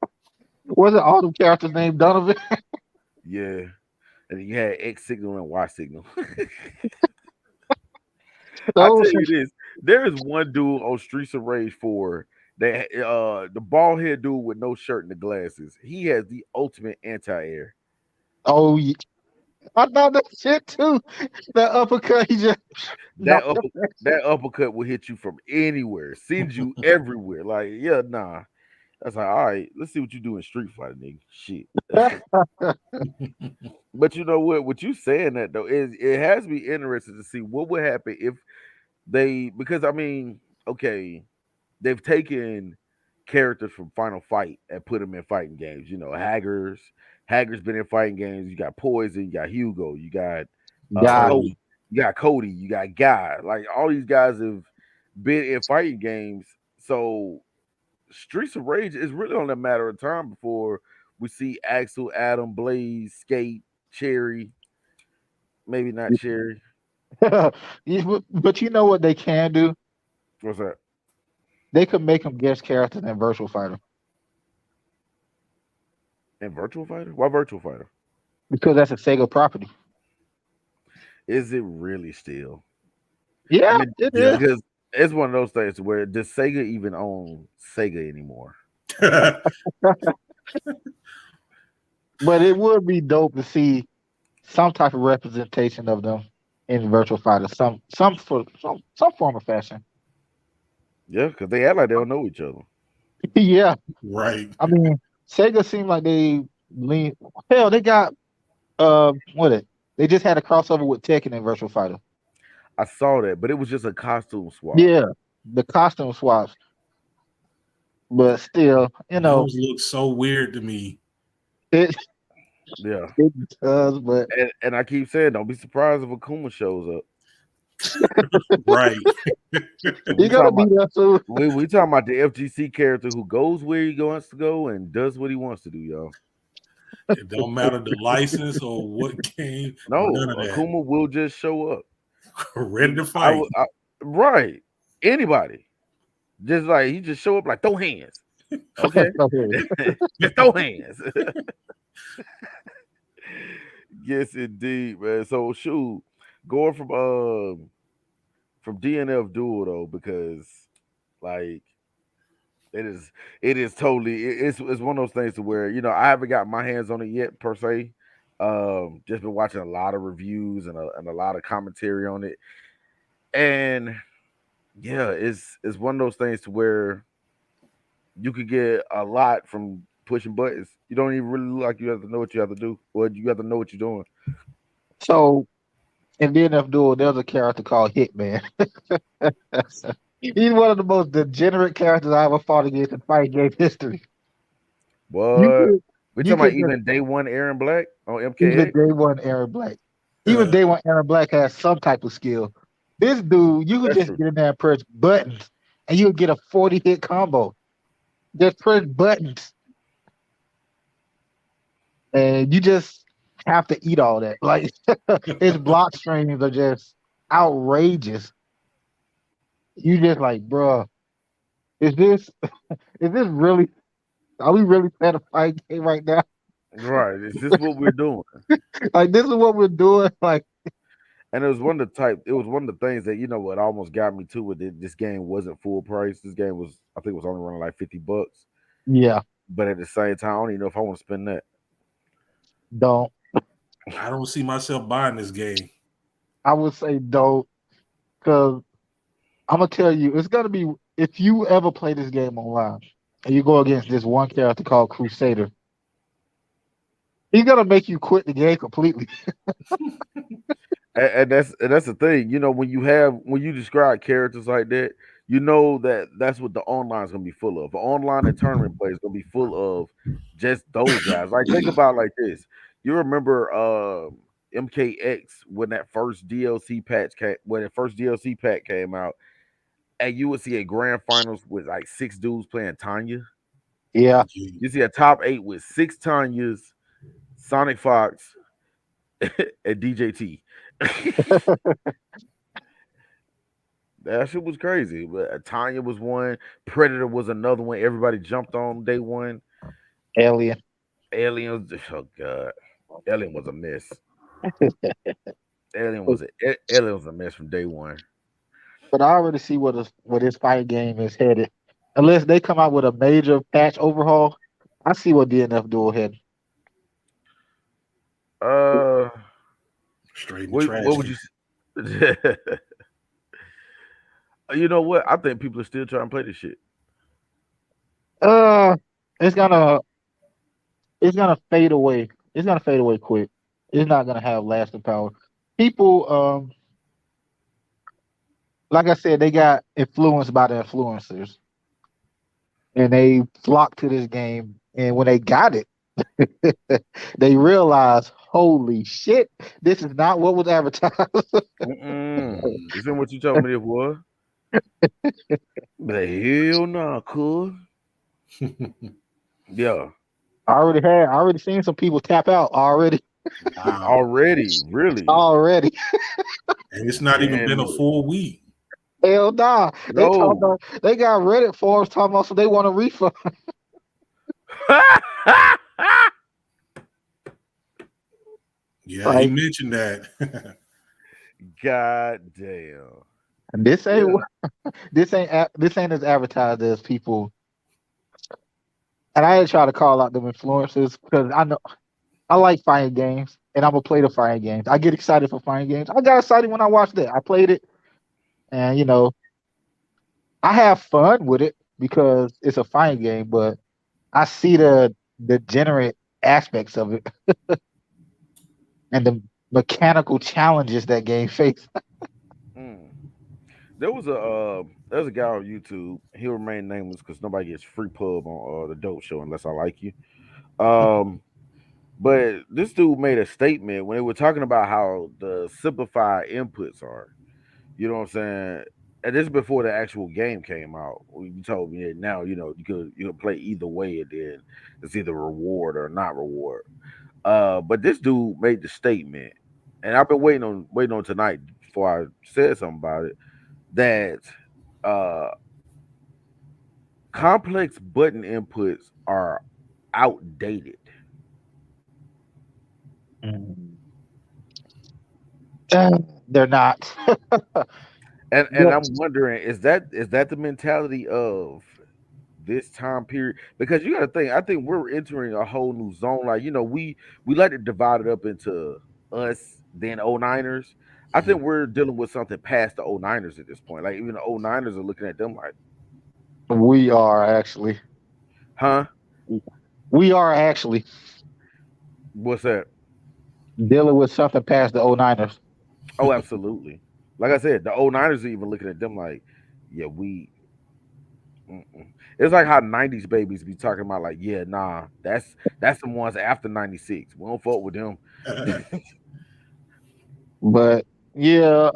Wasn't all the characters named Donovan? Yeah. And then you had X signal and Y signal. I Those. tell you this, there is one dude on Streets of Rage 4 that the bald head dude with no shirt and the glasses. He has the ultimate anti-air. Oh, I thought that shit too. That uppercut, he just no. That upper, that uppercut will hit you from anywhere, send you everywhere. Like, yeah, nah. That's like, all right, let's see what you do in Street Fighter, nigga. Shit. But you know what? What you saying that though is it has me interested to see what would happen if they because I mean, okay, they've taken characters from Final Fight and put them in fighting games. You know, Hager's been in fighting games. You got Poison, you got Hugo, you got God, Cody, Cody. you got Guy. Like all these guys have been in fighting games. So Streets of Rage is really only a matter of time before we see Axel, Adam, Blaze, Skate, Cherry, maybe not Cherry. But you know what they can do? What's that? They could make them guest characters in Virtual Fighter In Virtual Fighter? Why Virtual Fighter? because that's a Sega property. Is it really still? I Yeah, mean, it Yeah. is. because it's one of those things where does Sega even own Sega anymore? But it would be dope to see some type of representation of them in Virtual Fighter, some form of fashion. Yeah, because they act like they don't know each other. Yeah, Right. I mean, Sega seemed like they lean. Hell, they got what it? They just had a crossover with Tekken in Virtual Fighter. I saw that, but it was just a costume swap. Yeah, the costume swaps, but still, Those look so weird to me. it Yeah, it does. But and I keep saying, don't be surprised if Akuma shows up. Right. you We gotta talking be about there too. we talking about the FGC character who goes where he wants to go and does what he wants to do, y'all. It don't matter the license or what game, No, none of that. Akuma will just show up. Ready to I, fight. right. Anybody. Just like he just show up like throw hands. Okay. Just throw hands. Yes, indeed, man. So shoot, going from DNF duel though, because like it is totally it's one of those things to where I haven't got my hands on it yet per se. Just been watching a lot of reviews and a lot of commentary on it. And yeah, it's one of those things to where you could get a lot from pushing buttons. You don't even really look like you have to know what you have to do, or you have to know what you're doing. So in DNF Duel, there's a character called Hitman. He's one of the most degenerate characters I ever fought against in fighting game history. You What could we you talking about? could just Even day one, Aaron Black on even MKX. day one Aaron Black. Even Uh, day one Aaron Black has some type of skill. This dude, you could That's just true. get in there and press buttons and you would get a 40 hit combo. Just press buttons and you just have to eat all that. Like his block streams are just outrageous. You just like, bruh, is this is this really are we really playing a fight game right now? Right. Is this what we're doing? Like this is what we're doing. Like, And it was one of the things that what almost got me to it. This game wasn't full price. This game was, I think, it was only running like $50. yeah, But at the same time, I don't even know if I want to spend that. don't. I don't see myself buying this game. I would say don't, because I'm gonna tell you, it's gonna be if you ever play this game online and you go against this one character called Crusader, he's gonna make you quit the game completely. And that's the thing. When you describe characters like that, you know that's what the online is gonna be full of. The online and tournament play is gonna be full of just those guys. Like think about it like this. You remember MKX when that first DLC patch came when the first DLC pack came out, and you would see a grand finals with like six dudes playing Tanya. Yeah, You see a top eight with six Tanyas, Sonic Fox, and DJT. That shit was crazy. But Tanya was one. Predator was another one. Everybody jumped on day one. Alien. Aliens. Oh god, Alien was a mess. Alien was a mess from day one. But I already see where this fight game is headed. Unless they come out with a major patch overhaul, I see what DNF Duel headed. Uh, Straight in the what trash would can. you? You know what? I think people are still trying to play this shit. Uh, it's gonna it's gonna fade away. It's gonna fade away quick. It's not gonna have lasting power. People, like I said, they got influenced by the influencers, and they flocked to this game. And when they got it, they realized, holy shit, this is not what was advertised. Mm-mm. Mm. Isn't what you told me it was? But hell no, cool. Yeah, I already seen some people tap out already. Wow. already, really. Already. And it's not even been And a full week. Hell nah. They talking no. about they got Reddit forums talking about so they want a refund. Yeah, he Like mentioned that. God damn. this ain't Yeah. this ain't as advertised as people. And I ain't try to call out them influencers because I know I like fighting games and I'm gonna play the fighting games. I get excited for fighting games. I got excited when I watched it. I played it and I have fun with it because it's a fighting game, but I see the degenerate aspects of it and the mechanical challenges that game face. Mm. There's a guy on YouTube. He'll remain nameless because nobody gets free pub on the Dope Show unless I like you. Um, but this dude made a statement when they were talking about how the simplified inputs are. You know what I'm saying? And this is before the actual game came out. You told me that now you could play either way, and then it's either reward or not reward. But this dude made the statement, and I've been waiting on tonight before I said something about it that uh complex button inputs are outdated. Mm. Uh, they're not. And But I'm wondering, is that the mentality of this time period? Because you got to think, I think we're entering a whole new zone. Like we like to divide it up into us, then O9ers. I think we're dealing with something past the O9ers at this point. Like even the O9ers are looking at them like, we are actually. huh? We are actually What's that? dealing with something past the '09ers. Oh, absolutely. Like I said, the O9ers are even looking at them like, yeah, mm-mm. It's like how '90s babies be talking about like, yeah, nah, that's the ones after '96. We don't fuck with them. But yeah,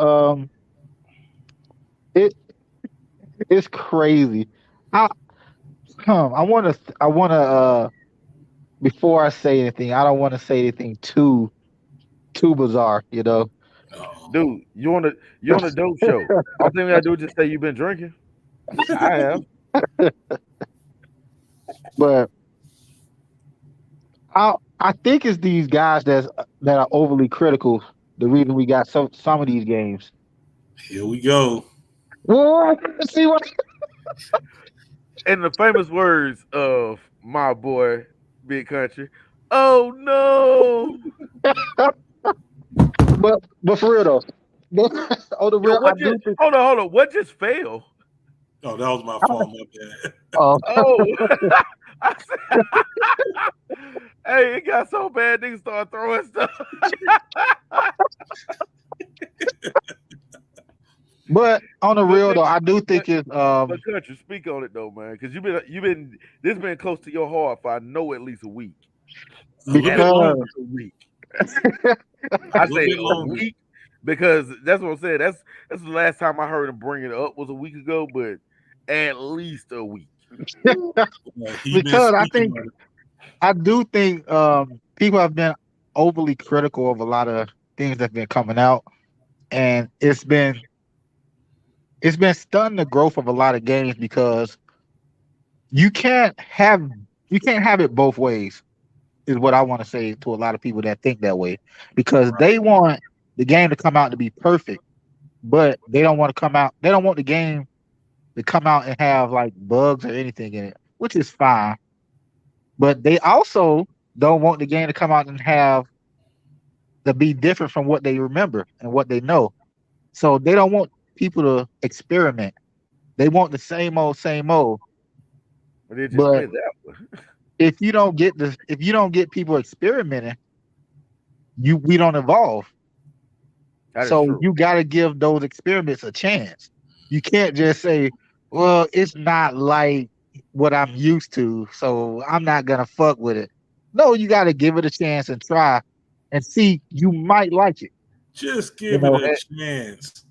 it it's crazy. I I wanna before I say anything, I don't want to say anything too bizarre, you know. Oh. Dude, you on a dope show. All thing we gotta do is just say you've been drinking. I have. But I think it's these guys that are overly critical. The reason we got some of these games. Here we go. What? See what? In the famous words of my boy Big Country, oh no. But for real though, on the Yo, real, I what just do think. hold on. What just failed? Oh, that was my fault. My bad. Oh, Oh, I said, hey, it got so bad niggas start throwing stuff. but on the but, real but though, I do but think it's but country, speak on it though, man, because you've been this been close to your heart for I know at least a week. A little At bit because least longer. a week. A I little say bit a longer. week because that's what I'm saying. That's the last time I heard him bring it up was a week ago, but at least a week. He been because speaking on it. I do think people have been overly critical of a lot of things that's been coming out, and it's been stunning the growth of a lot of games because you can't have you can't have it both ways. Is what I want to say to a lot of people that think that way because they want the game to come out to be perfect, but they don't want to come out. They don't want the game to come out and have like bugs or anything in it, which is fine. But they also don't want the game to come out and have to be different from what they remember and what they know. So they don't want people to experiment. They want the same old, same old. But they just But play that one. if you don't get people experimenting, we don't evolve. That is So true. you got to give those experiments a chance. You can't just say, "Well, it's not like what I'm used to, so I'm not gonna fuck with it." No, you got to give it a chance and try, and see. You might like it. Just You give it know. a chance.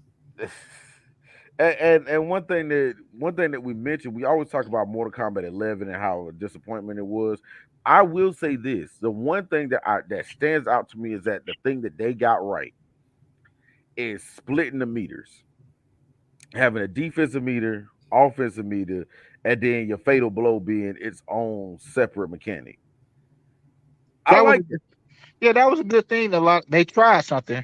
And one thing that we mentioned, we always talk about Mortal Kombat 11 and how a disappointment it was. I will say this: the one thing that stands out to me is that the thing that they got right is splitting the meters, having a defensive meter, offensive meter, and then your fatal blow being its own separate mechanic. I That was like yeah, that was a good thing. A lot they tried something,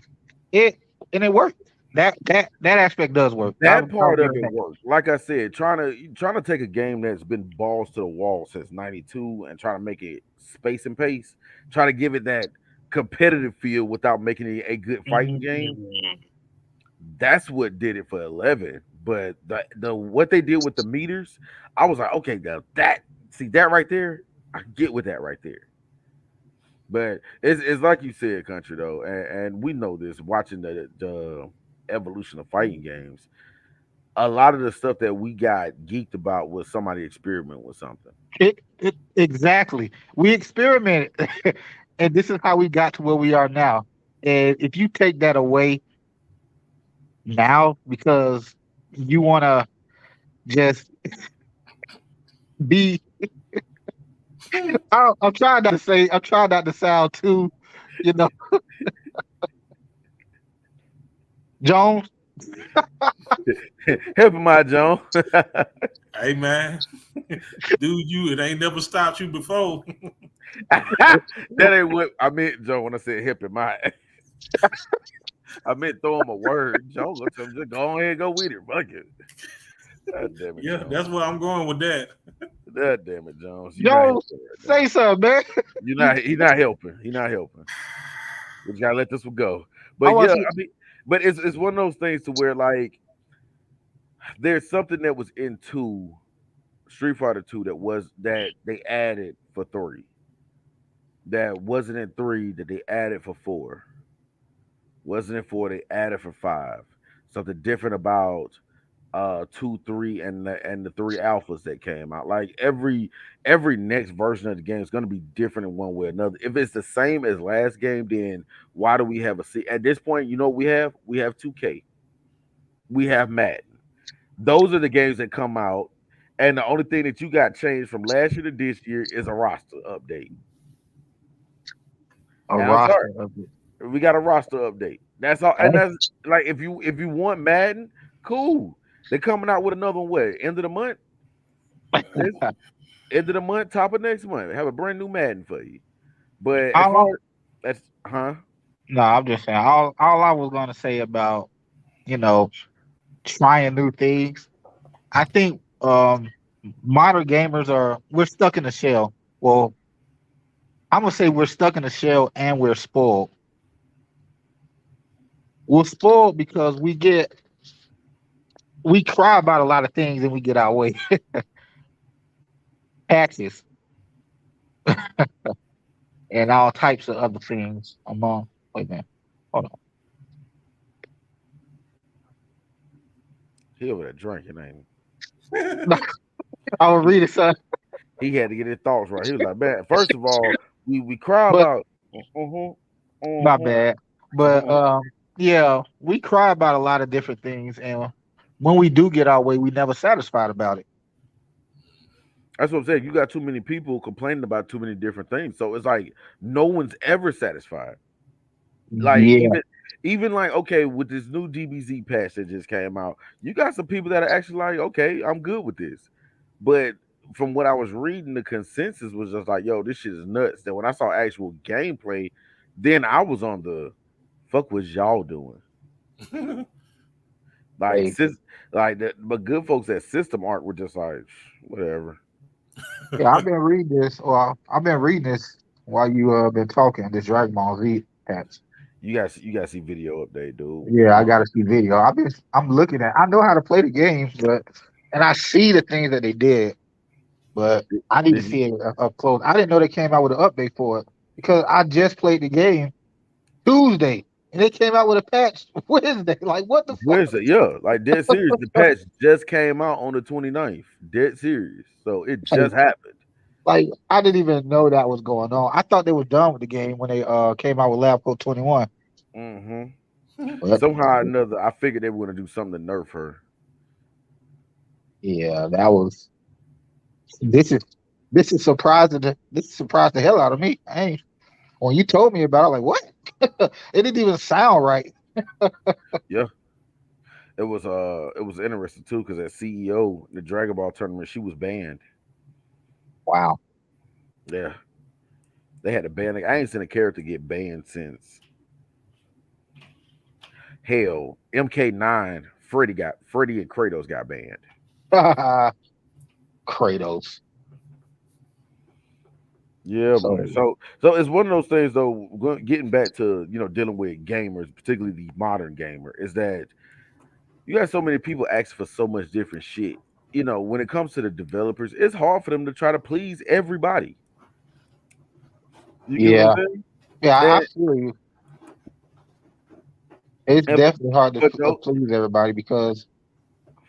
it and it worked. That aspect does work. that I'll part of give it it that. worked. Like I said, trying to take a game that's been balls to the wall since '92 and trying to make it space and pace, try to give it that competitive feel without making it a good fighting game. Mm. That's what did it for 11. But the what they did with the meters, I was like, okay, now that see that right there, I get with that right there. But it's like you said, country though, and we know this watching the evolution of fighting games. A lot of the stuff that we got geeked about was somebody experiment with something. Exactly. We experimented, and this is how we got to where we are now. And if you take that away now because you want to just be, I'm trying not to say, I'm trying not to sound too, you know, Jones. Help him out, John. Hey man, dude, it ain't never stopped you before. That ain't what I meant, Joe, when I said help him out. I meant throw him a word. Joe, go tell him just go ahead and go with it. Fuck it. God damn it, Yeah, Jones. that's where I'm going with that. God damn it, Jones. You're not Jones, helping right now. say something, man. You're not. He's not helping. He's not helping. We just gotta let this one go. I But want yeah, to see. I mean, but it's one of those things to where like there's something that was into Street Fighter Two that they added for three that wasn't in three that they added for four wasn't in four they added for five. Something different about 2, 3, and the three alphas that came out. Like every next version of the game is going to be different in one way or another. If it's the same as last game, then why do we have a C? At this point, you know what we have? We have 2K. We have Madden. Those are the games that come out, and the only thing that you got changed from last year to this year is a roster update. A And I'm sorry, roster of it. we got a roster update. That's all, and that's like if you want Madden, cool. They're coming out with another one. What, end of the month? This end of the month, top of next month. Have a brand new Madden for you. But as far All, as that's no, I'm just saying. All I was gonna say about you know trying new things. I think modern gamers are we're stuck in a shell. Well, I'm gonna say we're stuck in a shell and we're spoiled. We're spoiled because we cry about a lot of things and we get our way. Taxes and all types of other things among wait man. Hold he over there drinking, ain't on. I will read it, son. he? He had to get his thoughts right. He was like, man, first of all, we cry But about uh-huh, my uh-huh, bad. But uh-huh. yeah, we cry about a lot of different things and when we do get our way, we never satisfied about it. That's what I'm saying. You got too many people complaining about too many different things. So it's like no one's ever satisfied. Like Yeah. even like okay, with this new DBZ patch that just came out, you got some people that are actually like, okay, I'm good with this. But from what I was reading, the consensus was just like, yo, this shit is nuts. That when I saw actual gameplay, then I was on the fuck was y'all doing? Like Hey, sis, like that, but good folks at System Art were just like, whatever. yeah, I've been reading this. Well, I've been reading this while you been talking. This Dragon Ball Z patch. You guys see video update, dude. Yeah, I gotta see video. I'm looking at. I know how to play the game, but and I see the things that they did, but I need to Did you see it up close. I didn't know they came out with an update for it because I just played the game Tuesday and they came out with a patch Wednesday. Like what the fuck? Wednesday, yeah, like dead serious. The patch just came out on the 29th. Dead serious. So it Like, just happened. like I didn't even know that was going on. I thought they were done with the game when they came out with Lab Coat 21. hmm But Somehow or another, I figured they were gonna do something to nerf her. yeah, that was this is this is surprising. This surprised the hell out of me. I ain't, when you told me about it, like what? It didn't even sound right. Yeah, it was interesting too because that CEO in the Dragon Ball tournament, she was banned. Wow. Yeah, they had to ban. I ain't seen a character get banned since hell. MK9, Freddy and Kratos got banned. Kratos. Yeah, man. So So it's one of those things though. Getting back to dealing with gamers, particularly the modern gamer, is that you got so many people asking for so much different shit. When it comes to the developers, it's hard for them to try to please everybody. You get what I'm yeah, saying? yeah, I And, feel you. It's and definitely hard to but no, please everybody because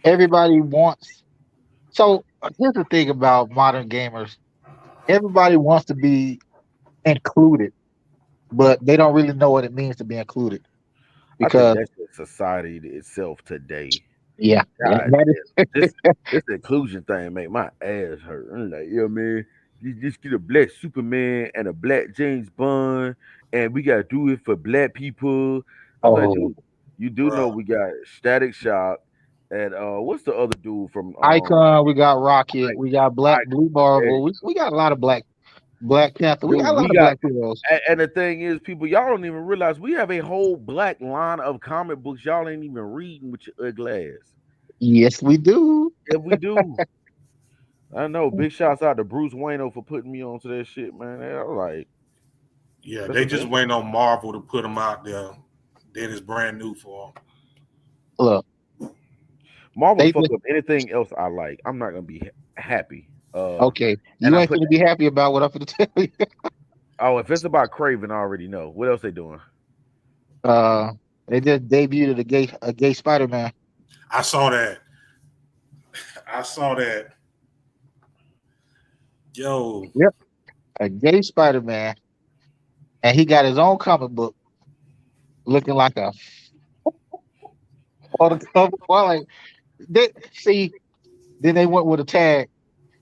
everybody wants. So here's the thing about modern gamers: everybody wants to be included, but they don't really know what it means to be included. I think Because that's just society itself today. yeah, God that damn, this inclusion thing make my ass hurt. I'm like, yo, man, you just get a black Superman and a black James Bond, and we gotta do it for black people. I was like, oh, dude, you do know Bruh. we got Static Shock and what's the other dude from Icon, we got Rocket, like we got Black I Blue there Marvel, you we got a lot of Black Panther, we dude, got a lot we of got black heroes. and the thing is, people, y'all don't even realize we have a whole black line of comic books y'all ain't even reading with your ugly ass. Yes, we do. If we do, I know. Big shouts out to Bruce Wayno for putting me onto that shit, man. I was like, Yeah, that's they just amazing. waiting on Marvel to put them out there. Then it's brand new for them. Look, Marvel they fuck just up anything else I like. I'm not gonna be happy. okay. And You I ain't put gonna be happy about what I'm gonna tell you. oh, if it's about Craven, I already know. What else they doing? Uh, they just debuted a gay Spider Man. I saw that. I saw that. Yo, Yep, a gay Spider Man, and he got his own comic book, looking like a on the cover. Well, like they see, then they went with a tag.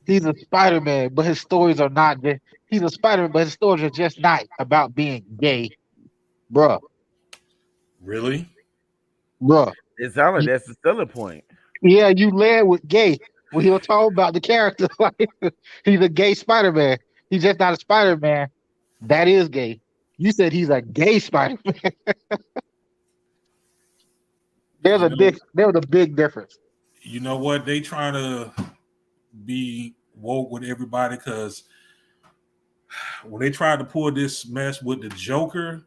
He's a Spider Man, but his stories are not. He's a Spider Man, but his stories are just not about being gay, bruh, really? bruh. It sounds like Y- that's the selling point. Yeah, you led with gay. When he was talking about the character, like he's a gay Spider Man. He's just not a Spider Man. That is gay. You said he's a gay Spider Man. You know, There was a big difference. you know what? They trying to be woke with everybody because when they tried to pull this mess with the Joker,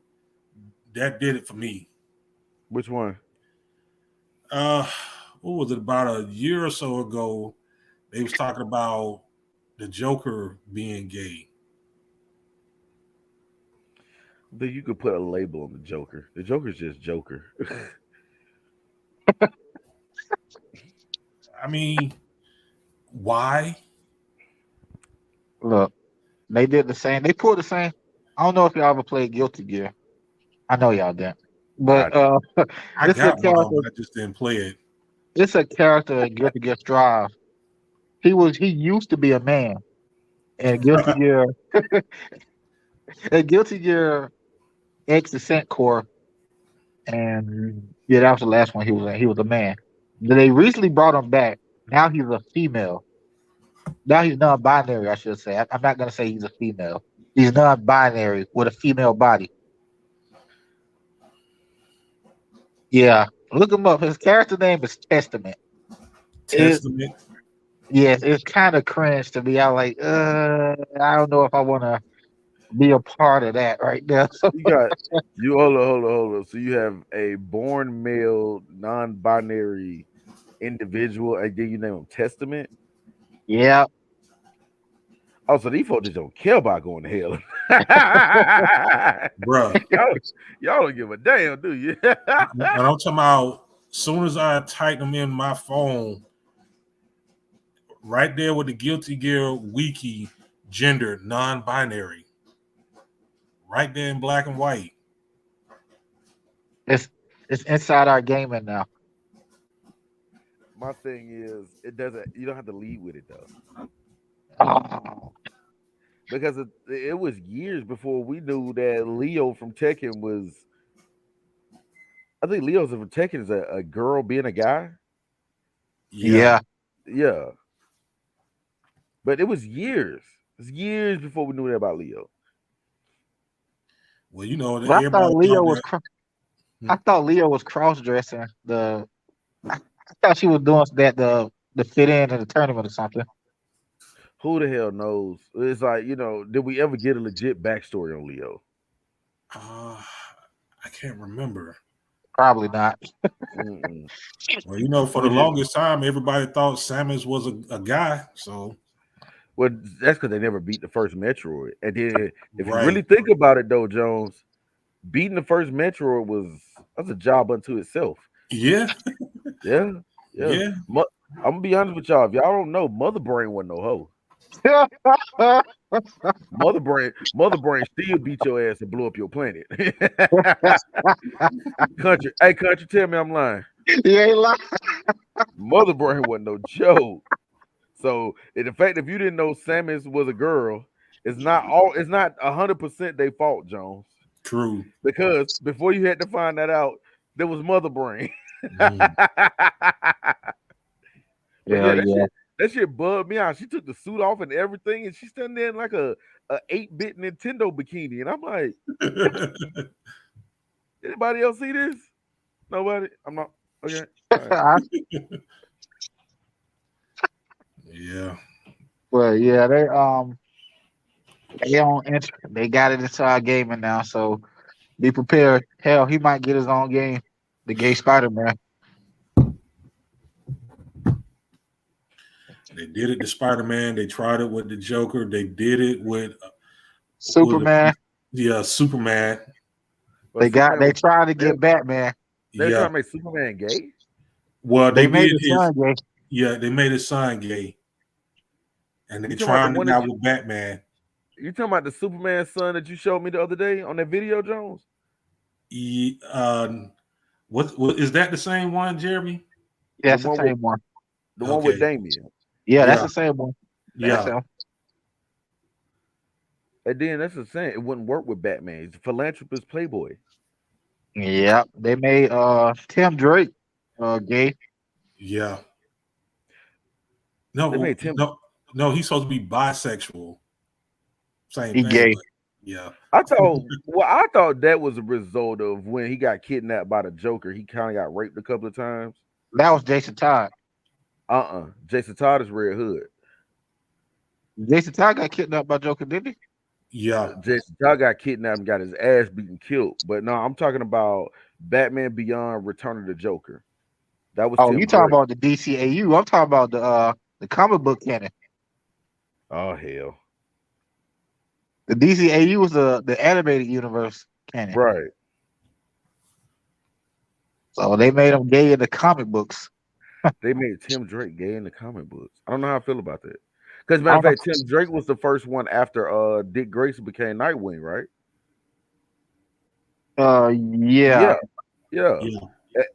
that did it for me. Which one? Uh, what was it? About a year or so ago, they was talking about the Joker being gay. That you could put a label on the Joker. The Joker's just Joker. I mean, why? Look, they did the same. They pulled the same. I don't know if y'all ever played Guilty Gear. I know y'all didn't. I But I this is a got one, character. but I just didn't play it. It's a character in Guilty Gear Strive. He used to be a man, and Guilty Gear X Ascent Core, and yeah, that was the last one he was in. He was a man. They recently brought him back. Now he's a female. Now he's non-binary, I should say. I'm not gonna say he's a female. He's non-binary with a female body. Yeah, look him up. His character name is Testament. It Testament. Yes, it's kind of cringe to me. I'm like, I don't know if I want to be a part of that right now. you got you hold on. So you have a born male, non-binary individual, and then you name him Testament. Yeah, Oh, so these folks just don't care about going to hell. Bruh. y'all, y'all don't give a damn, do you? And I'm talking about soon as I type them in my phone, right there with the Guilty Gear wiki, gender, non-binary. Right there in black and white. it's it's inside our gaming now. My thing is, it doesn't. You don't have to lead with it though, Oh, because it was years before we knew that Leo from Tekken was I think Leo's protected as a girl being a guy. Yeah. Yeah. Yeah, but it was years. It's years before we knew that about Leo. Well, you know, But everybody thought that. I thought Leo was cross dressing. I thought she was doing that the fit in the tournament or something. Who the hell knows? It's like, did we ever get a legit backstory on Leo? Uh, I can't remember. Probably not. Mm-mm. Well, you know, for the We just longest time, everybody thought Samus was a guy. So, well, that's because they never beat the first Metroid. And then, if you right. really think about it, though, Jones, beating the first Metroid was a job unto itself. Yeah. Yeah, yeah. Yeah. I'm gonna be honest with y'all. If y'all don't know, Mother Brain wasn't no hoe. Mother Brain still beat your ass and blew up your planet. Country, tell me I'm lying. He ain't lying. Mother Brain wasn't no joke. So, in the fact if you didn't know Samus was a girl, it's not 100% their fault, Jones. True. Because before you had to find that out, there was Mother Brain. Mm. But Yeah, yeah, yeah. that shit bugged me out. She took the suit off and everything, and she's standing there in like a 8-bit Nintendo bikini, and I'm like, anybody else see this? Nobody. I'm not. Okay. All right. Yeah. Well, yeah, they got it into our gaming now, so be prepared. Hell, he might get his own game, the Gay Spider-Man. They did it to Spider-Man. They tried it with the Joker. They did it with Superman. Superman. Well, They tried to they, get Batman. they're Yeah. trying to make Superman gay. Well, They they made did his his. son gay. Yeah, they made his son gay, and they You talking about the trying one it that out with Batman. you talking about the Superman son that you showed me the other day on that video, Jones? He, what is that the same one, Jeremy? Yeah, The that's the one with same one. Okay. Damien. Yeah, that's Yeah. the same one. That's Yeah. him. And then that's the same. It wouldn't work with Batman. He's a philanthropist playboy. Yeah, they made Tim Drake gay. Yeah. They No, made Tim. no, he's supposed to be bisexual. Same He thing, gay. but yeah. I thought that was a result of when he got kidnapped by the Joker. He kind of got raped a couple of times. That was Jason Todd. Jason Todd is Red Hood. Jason Todd got kidnapped by Joker, didn't he? Yeah. Jason Todd got kidnapped and got his ass beaten, killed. But no, I'm talking about Batman Beyond: Return of the Joker. That was Oh, Tim you talking Drake. about the DCAU? I'm talking about the comic book canon. Oh hell, The DCAU was the animated universe canon. right? So they made him gay in the comic books. They made Tim Drake gay in the comic books. I don't know how I feel about that. Because I matter of don't fact, Tim Drake was the first one after Dick Grayson became Nightwing, right? know. Yeah, Yeah. Yeah.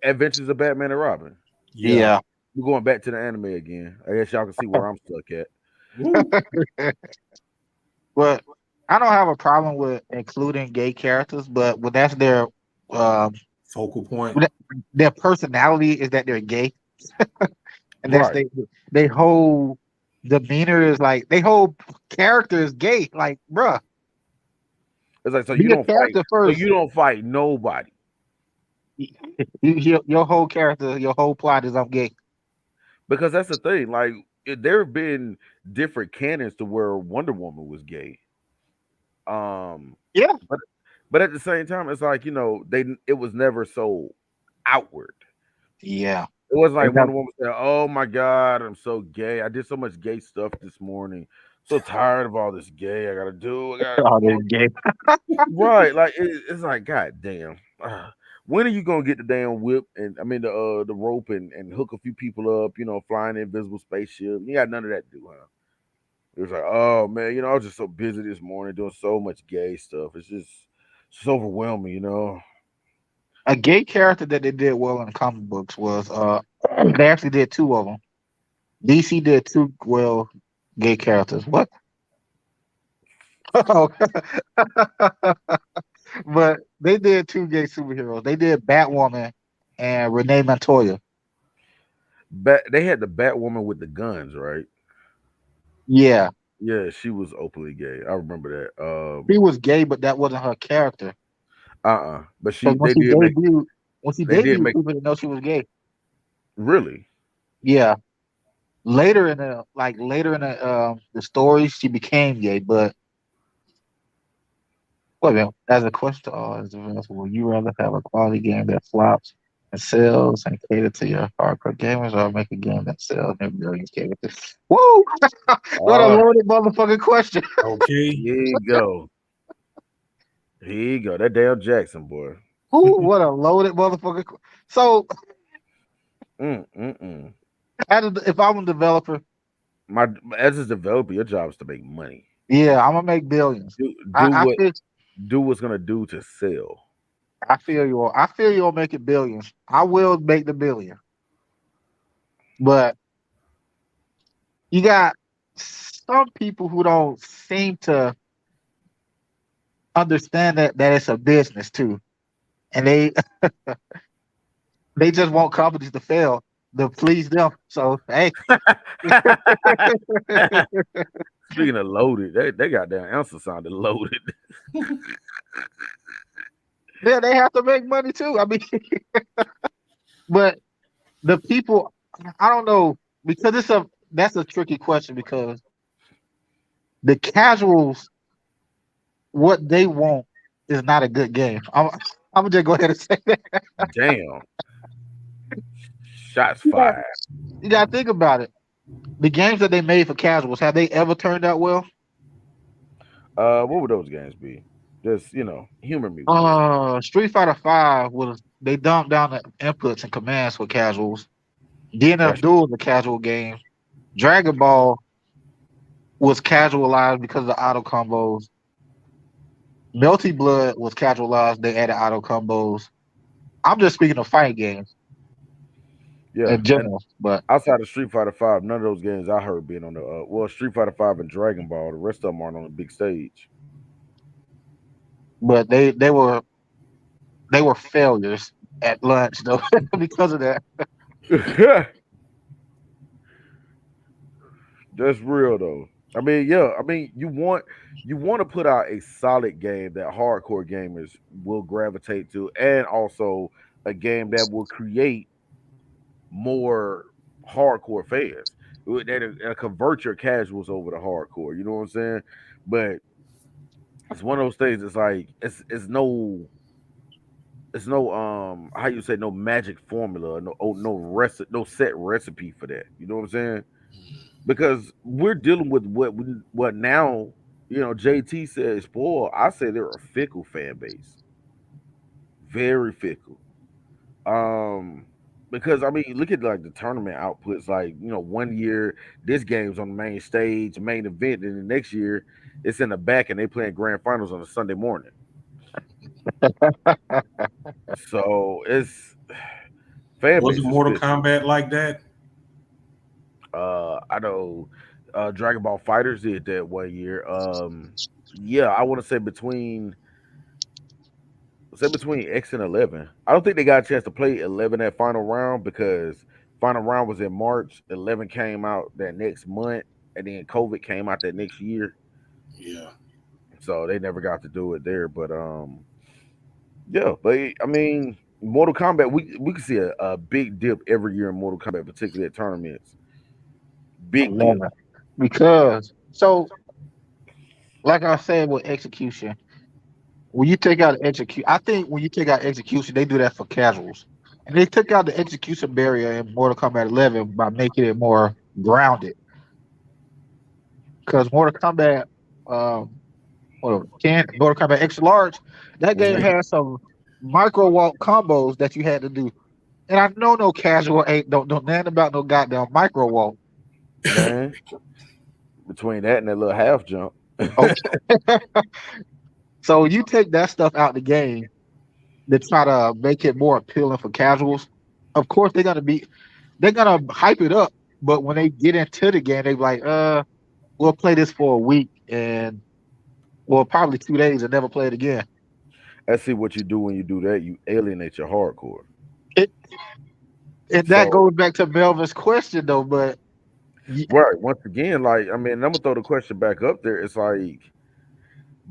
Adventures of Batman and Robin. Yeah. yeah. We're going back to the anime again. I guess y'all can see where I'm stuck at. Woo. But I don't have a problem with including gay characters, but when that's um Focal point. their personality is that they're gay, and that's Right. they whole demeanor is like they whole character is gay. Like, bruh, It's like so be you a don't fight. character So first. you don't fight nobody. Your whole character, your whole plot is I'm gay. Because that's the thing. Like there have been different canons to where Wonder Woman was gay. Yeah, But at the same time, it's like, it was never so outward. yeah. It wasn't They like never- Wonder Woman said, "Oh my God, I'm so gay. I did so much gay stuff this morning. So tired of all this gay. I gotta do. I gotta Oh, they're gay. right." Like it's like, God damn. When are you gonna get the damn whip and I mean the rope and hook a few people up? Flying the invisible spaceship. You got none of that to do, huh? It was like, oh man, I was just so busy this morning doing so much gay stuff. It's overwhelming. A gay character that they did well in the comic books was they actually did two of them. DC did two gay characters. What? Oh, but they did two gay superheroes. They did Batwoman and Renee Montoya. They had the Batwoman with the guns, right? Yeah, Yeah, she was openly gay. I remember that. she was gay, but that wasn't her character. But Because they did when she they did debuted, make people didn't know she was gay. really. Yeah, later in the story, she became gay. But wait a minute, as a question, as a developer, would you rather have a quality game that flops and sells and cater to your hardcore gamers, or make a game that sells and millions cater to? Whoa! What a Ah, loaded motherfucking question. Okay. here you go. Here you go. That Dale Jackson boy. Ooh, what a loaded motherfucking. So, Mm. if I'm a developer, My as a developer, your job is to make money. yeah, I'm gonna make billions. Do I, do I what feel, do what's gonna do to sell. I feel you. I feel you'll make it billions. I will make the billion, but you got some people who don't seem to understand that it's a business too, and they just want companies to fail to please them. So hey, Speaking of loaded, they got that answer sounded loaded. yeah, they have to make money too. I mean, but the people, I don't know because that's a tricky question because the casuals, what they want is not a good game. I'm gonna just go ahead and say that. Damn. Shots You got, fired. you got to think about it. The games that they made for casuals, have they ever turned out well? What would those games be? Just humor me with this one. Street Fighter Five was they dumped down the inputs and commands for casuals. DNF That's Duel was a casual game. Dragon Ball was casualized because of the auto combos. Melty Blood was casualized. They added auto combos. I'm just speaking of fighting games yeah. in And general, but outside of Street Fighter Five, none of those games I heard being on the Street Fighter Five and Dragon Ball. The rest of them aren't on the big stage. they were failures at lunch though because of that. That's real though. I mean, yeah. I mean, you want to put out a solid game that hardcore gamers will gravitate to, and also a game that will create more hardcore fans that convert your casuals over to hardcore. You know what I'm saying? But it's one of those things. It's like it's no how you say no magic formula, no set recipe for that. You know what I'm saying? Because we're dealing with what now. JT said spoil. I say they're a fickle fan base, very fickle. Um, because I mean, look at like the tournament outputs. Like one year this game's on the main stage, main event, and the next year it's in the back, and they playing grand finals on a Sunday morning. So it's fan Was it base is Mortal fickle. Kombat like that? I know Dragon Ball Fighters did that one year. Yeah, I want to say between X and 11. I don't think they got a chance to play 11 that final round because final round was in March. 11 came out that next month, and then COVID came out that next year. Yeah. So they never got to do it there. But yeah. But I mean, Mortal Kombat, we can see a big dip every year in Mortal Kombat, particularly at tournaments. I Big love dip. it because so like I said with execution, when you take out execute, I think when you take out execution, they do that for casuals, and they took out the execution barrier in Mortal Kombat 11 by making it more grounded. Because um, Mortal Kombat Extra Large, that game Hmm. had some micro walk combos that you had to do, and I know no casual ain't don't know nothing about no goddamn micro walk. Man, between that and that little half jump. Okay, so you take that stuff out the game to try to make it more appealing for casuals. Of course, they're gonna hype it up, but when they get into the game, they be like, we'll play this for a week and well, probably 2 days and never play it again. I see what you do when you do that. You alienate your hardcore. It, and that So goes back to Melvin's question though. But right, once again, like I mean, I'm gonna throw the question back up there. It's like,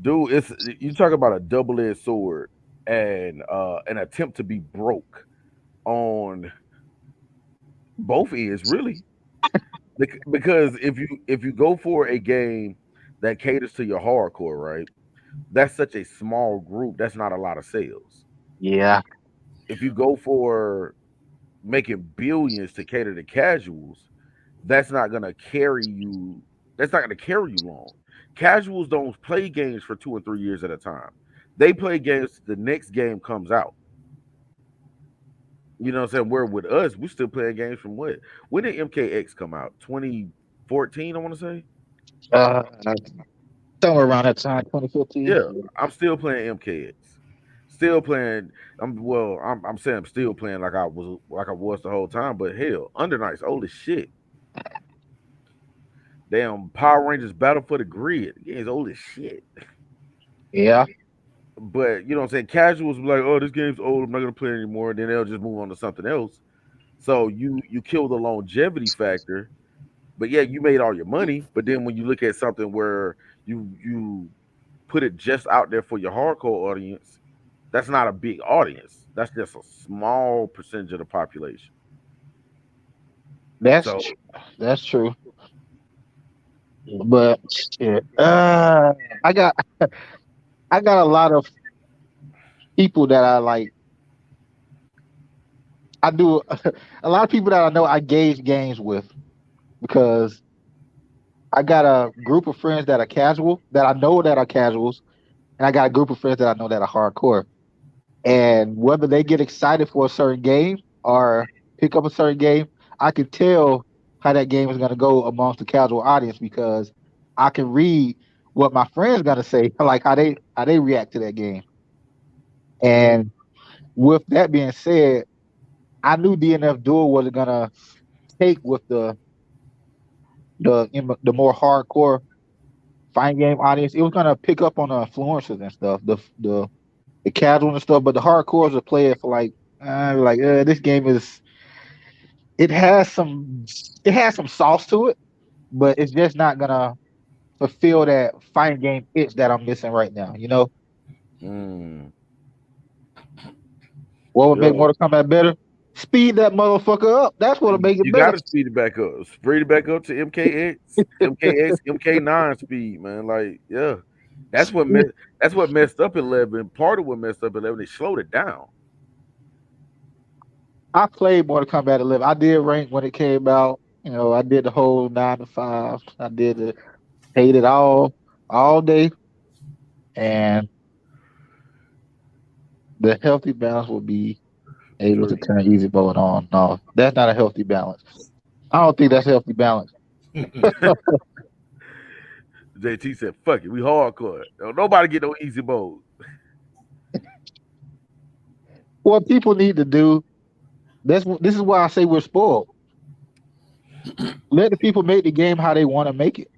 dude, it's you talk about a double-edged sword and an attempt to be broke on both ends, really. Because if you go for a game that caters to your hardcore, right? That's such a small group. That's not a lot of sales. yeah, If you go for making billions to cater to casuals, that's not gonna carry you. That's not gonna carry you long. Casuals don't play games for 2 and 3 years at a time. They play games. The next game comes out. You know what I'm saying? Where with us, we still playing games from what? When did MKX come out? 2014, I want to say. uh, somewhere around that time, 2015. Yeah, I'm still playing MKX. Still playing. I'm saying I'm still playing like I was the whole time. But hell, Undernight's old as shit. Damn, Power Rangers Battle for the Grid. The game's old as shit. Yeah, But you know what I'm saying? Casuals be like, oh, this game's old. I'm not gonna play it anymore. Then they'll just move on to something else. So you kill the longevity factor. But yeah, you made all your money. But then when you look at something where you put it just out there for your hardcore audience, that's not a big audience. That's just a small percentage of the population. that's So that's true. But shit, I got I got a lot of people that I like. I do a lot of people that I know I gauge games with because I got a group of friends that are casual that I know that are casuals, and I got a group of friends that I know that are hardcore. And whether they get excited for a certain game or pick up a certain game, I can tell how that game is going to go amongst the casual audience because I can read what my friends going to say, like how they react to that game. And with that being said, I knew DNF Duel wasn't going to take with the more hardcore fighting game audience. It was going to pick up on the influencers and stuff, the casual and stuff, but the hardcores will play it for this game is it has some it has some sauce to it, but it's just not gonna fulfill that fighting game itch that I'm missing right now. You know mm, what would make yo, Mortal Kombat better? Speed that motherfucker up. That's what'll make it you better. gotta speed it back up. Speed it back up to MKX, MK9 speed, man. Like, yeah. That's what Speed. messed that's what messed up 11. Part of what messed up 11, they slowed it down. I played Mortal Kombat 11. I did rank when it came out. You know, I did the whole 9 to 5. I did it, hate it all day, and the healthy balance will be able to True. turn easy mode on. No, that's not a healthy balance. I don't think that's a healthy balance. JT said, fuck it, we hardcore. Don't nobody get no easy mode. What people need to do, this is why I say we're spoiled. Let the people make the game how they want to make it.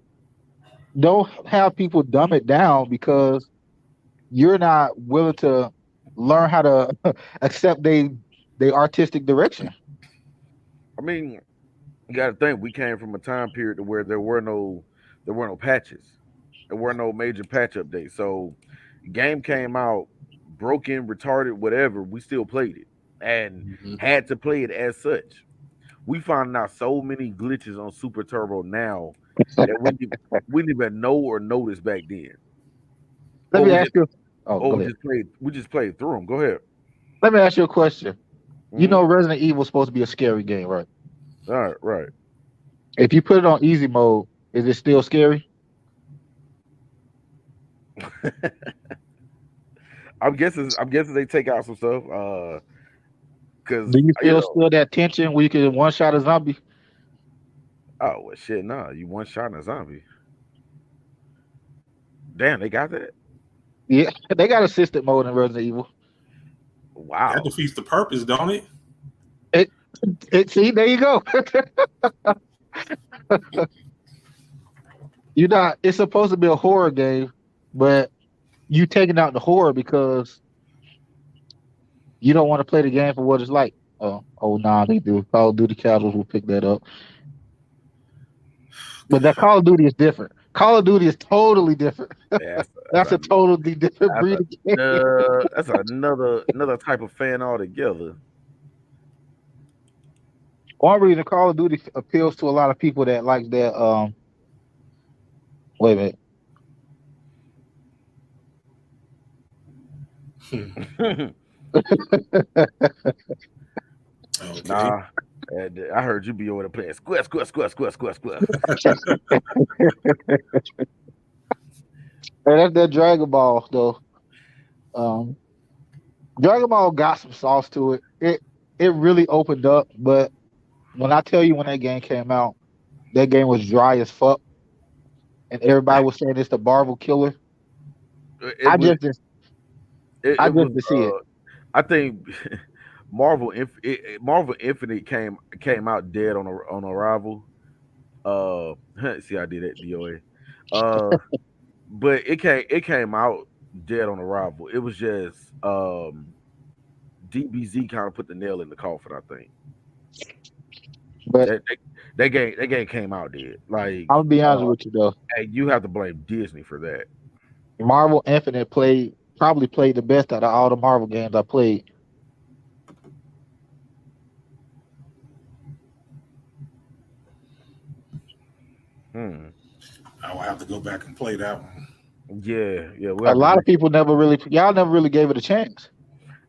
Don't have people dumb it down because you're not willing to learn how to accept they artistic direction. I mean, you gotta think we came from a time period to where there were no patches. There were no major patch updates. So game came out, broken, retarded, whatever, we still played it and Mhm. had to play it as such. We found out so many glitches on Super Turbo now that we didn't even know or notice back then. Let Or me we ask just you. Oh, or go we ahead. just played through them. Go ahead. Let me ask you a question. You Hmm. know, Resident Evil is supposed to be a scary game, right? All right, right. If you put it on easy mode, is it still scary? I'm guessing they take out some stuff. Cause Do you you feel know, still that tension where you can one shot a zombie? oh well, shit, nah, you one shot in a zombie. Damn, they got that. Yeah, they got assisted mode in Resident Evil. That Wow. defeats the purpose, don't it? It, see, there you go. You're not. It's supposed to be a horror game, but you taking out the horror because you don't want to play the game for what it's like. Oh, nah, they do. Call of Duty casuals will pick that up. But that Call of Duty is different. Call of Duty is totally different. Yeah, That's a totally different that's, breed of game. that's another type of fan altogether. One reason Call of Duty appeals to a lot of people that like that. Wait a minute. Okay. Nah, I heard you be over there playing square, square, square, square, square, square. And that's that Dragon Ball though. Um, Dragon Ball got some sauce to it. It really opened up, but when I tell you when that game came out, that game was dry as fuck, and everybody was saying it's the Marvel killer. It I was just didn't, it, I it just was didn't see it. I think Marvel Infinite came out dead on arrival. See, I did it, DOA. But it came out dead on arrival. It was just DBZ kind of put the nail in the coffin. I think But that that game came out dead. Like, I'm gonna be honest with you though, and you have to blame Disney for that. Marvel Infinite probably played the best out of all the Marvel games I played. Hmm. I will have to go back and play that one. Yeah. We A have to. lot of people y'all never really gave it a chance.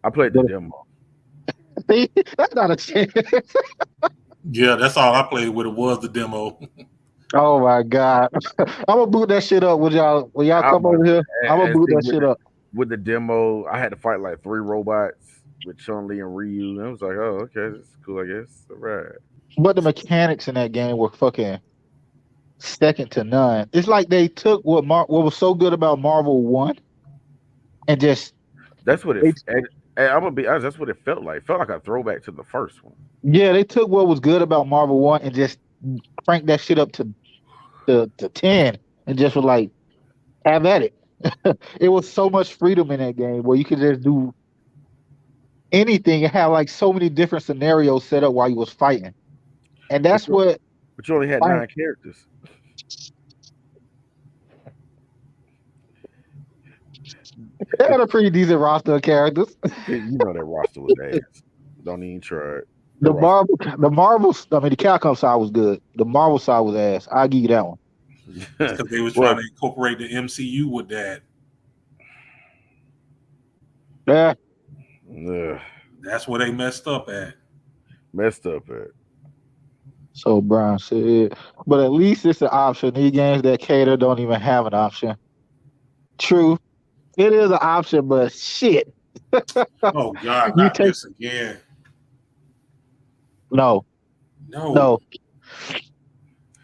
I played the But demo. see, that's not a chance. Yeah, that's all I played with. It was the demo. Oh my god, I'm gonna boot that shit up. When y'all I'm come about over to here, say, I'm gonna boot see, that shit up. with the demo, I had to fight like 3 robots with Chun Li and Ryu. And I was like, oh, okay, this is cool, I guess. All right. But the mechanics in that game were fucking second to none. It's like they took what was so good about Marvel One and just That's what it. they And I'm gonna be honest. That's what it felt like. It felt like a throwback to the first one. yeah they took what was good about Marvel One and just cranked that shit up to 10 and just were like have at it. It was so much freedom in that game where you could just do anything and have like so many different scenarios set up while you was fighting, and But that's you, what but you only had fight. 9 characters. They had a pretty decent roster of characters. You know that roster was ass. Don't even try it. That The roster. Marvel, I mean, the Capcom side was good. The Marvel side was ass. I'll give you that one. It's because they was Well, trying to incorporate the MCU with that. Yeah. ugh, That's where they messed up at. messed up at. So Brian said, but at least it's an option. These games that cater don't even have an option. True, it is an option, but shit, Oh God, you not take this again. no, No. no.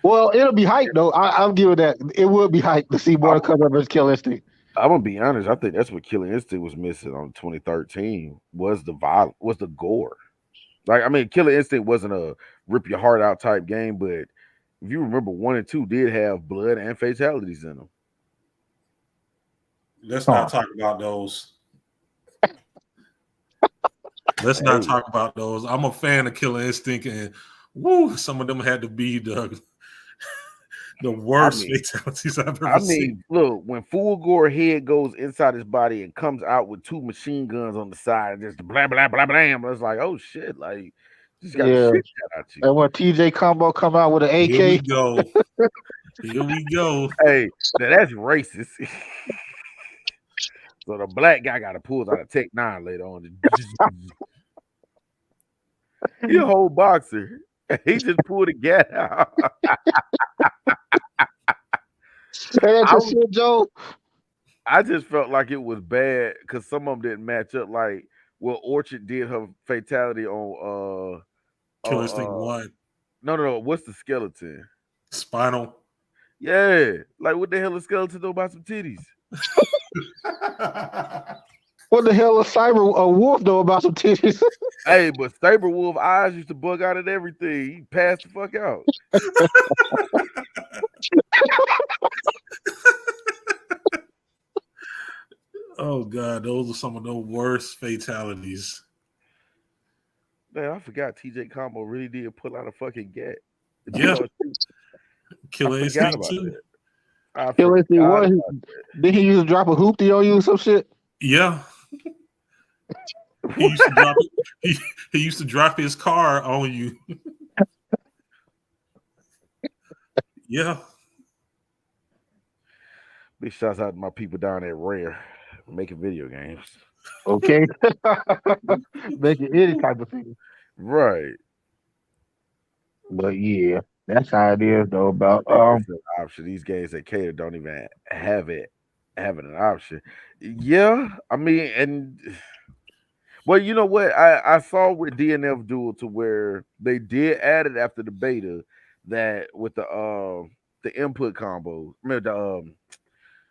Well, it'll be hype though. I'll give it that. It would be hype to see I'm, Mortal Kombat vs. Kill Instinct. I'm gonna be honest. I think that's what Killer Instinct was missing on 2013 was the was the gore. Like, I mean, Killer Instinct wasn't a rip your heart out type game, but if you remember, 1 and 2 did have blood and fatalities in them. Let's Huh. not talk about those. Let's not Hey, talk about those. I'm a fan of Killer Instinct, and woo, some of them had to be the I worst mean, fatalities I've ever seen. look, when Full Gore head goes inside his body and comes out with 2 machine guns on the side and just blah blah blah blam, it's like, oh shit, like just got the Yeah, shit shot at you. and when TJ Combo come out with an Here we AK, go. Here we go. Hey, now that's racist. So the black guy got to pull out a Tech 9 later on. He a whole boxer. He just pulled a gat out. that's I a was, shit, Joe. I just felt like it was bad because some of them didn't match up. Like, well, Orchard did her fatality on Killer Instinct 1. no. What's the skeleton? Spinal. Yeah, like what the hell is skeleton know about some titties? What the hell is Cyber a wolf know about some titties? Hey, but Saber Wolf eyes used to bug out at everything. He passed the fuck out. Oh God, those are some of the worst fatalities. Man, I forgot TJ Combo really did pull out a fucking gat. Yeah, I Killer forgot Instinct about too. that. I Killer Instinct forgot what? about Did he used to drop a hoopty on you or some shit? Yeah, he that. used to drop it. He used to drop his car on you. Yeah, Big shouts out to my people down at Rare making video games. Okay. Making any type of thing. Right. But yeah, that's how it is though. About It's an option. These games that cater don't even have it having an option. Yeah, I mean, and well, you know what? I saw with DNF Duel to where they did add it after the beta that with the input combos. Remember the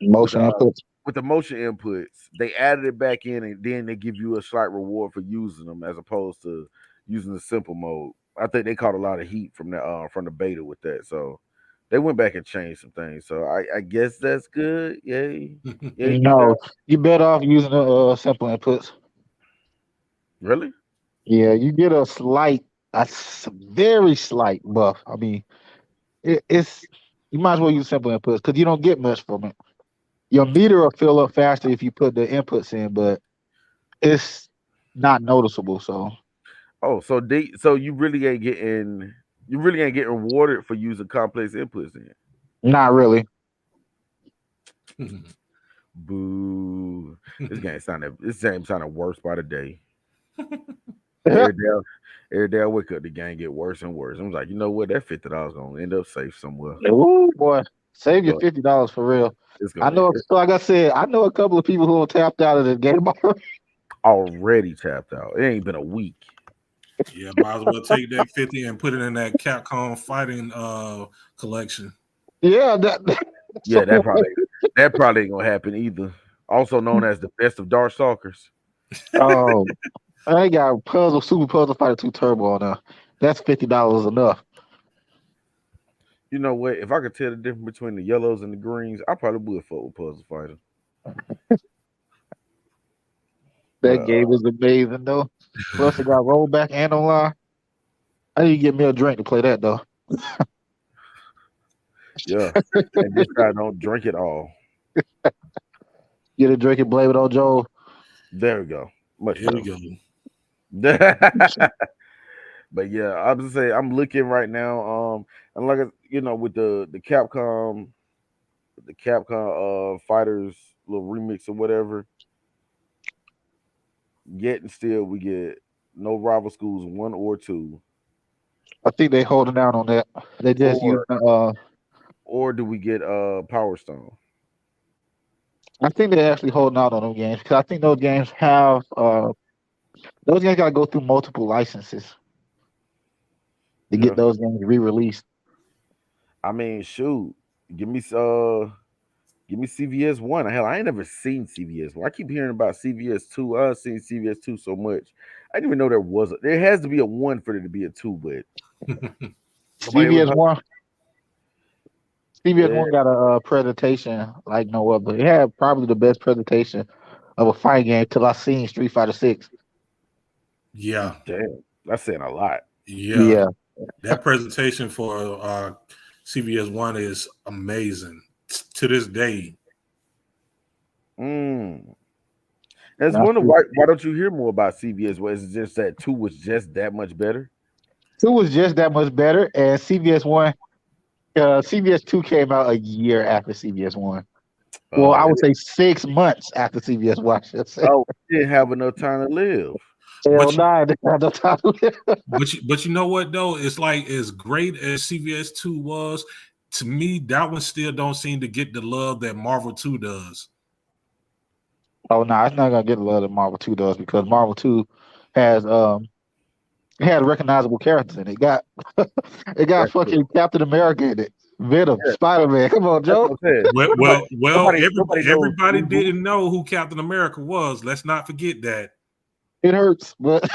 with motion inputs. with the motion inputs, they added it back in, and then they give you a slight reward for using them as opposed to using the simple mode. I think they caught a lot of heat from the beta with that, so they went back and changed some things. So I guess that's good. Yay, yay for that. No, you better off using the simple inputs. Really? Yeah, you get a slight, very slight buff. I mean, it's you might as well use simple inputs because you don't get much from it. Your meter will fill up faster if you put the inputs in, but it's not noticeable. So Oh, so you really ain't getting rewarded for using complex inputs then. not really. Boo. This game sounded worse by the day. Every day, every day I wake up, the game get worse and worse. I was like, you know what? That $50 gonna end up safe somewhere. Ooh, boy, It's save your gonna, $50 for real. it's I gonna know. So like I said, I know a couple of people who are tapped out of the game already. already tapped out. It ain't been a week. yeah. Might as well take that 50 and put it in that Capcom fighting collection. Yeah, Yeah, so that probably ain't gonna happen either. Also known as the best of Dark Stalkers. oh, I got Super Puzzle Fighter 2 Turbo on there. That's $50 enough. You know what? If I could tell the difference between the yellows and the greens, I probably would fuck with Puzzle Fighter. That But game is amazing though. Plus it got rollback and online. I need to get me a drink to play that though. yeah, and this guy don't drink it all. Get a drink and blame it on Joe. There we go. Much Here we better. go. But yeah, I was say I'm looking right now. And like with the Capcom fighters little remix or whatever. Yet and still, we get no rival schools 1 or 2, I think they holding down on that. They just using or do we get Power Stone? I think they're actually holding out on those games because I think those games have those games gotta go through multiple licenses to get Yeah, those games re-released. I mean, shoot, give me CVS 1. Hell, I ain't never seen CVS 1. I keep hearing about CVS 2. I've seen CVS 2 so much. I didn't even know there has to be a 1 for there to be a 2, but nobody ever CVS heard. one CVS Yeah, one got a presentation like no other. It had probably the best presentation of a fighting game till I seen Street Fighter 6. Yeah, damn, that's saying a lot. yeah. Yeah. That presentation for CVS One is amazing to this day. Mm. I was That's wondering true. why don't you hear more about CVS? Was it just that 2 was just that much better? 2 was just that much better, and CVS 2 came out a year after CVS 1. Well, I It, would say 6 months after CVS 1, I should say. oh, it didn't have enough time to live. Hell But you, no, I didn't have no time to live. but you know what though? It's like as great as CVS 2 was, to me, that one still don't seem to get the love that Marvel 2 does. Oh no, it's not gonna get a lot of Marvel 2 does because Marvel 2 has it had recognizable characters in it. It got That's true. fucking Captain America in it. Venom, Yeah, Spider-Man. Come on, that's Joe. what I'm saying. Well, Nobody knows everybody reboot. didn't know who Captain America was. Let's not forget that. It hurts, but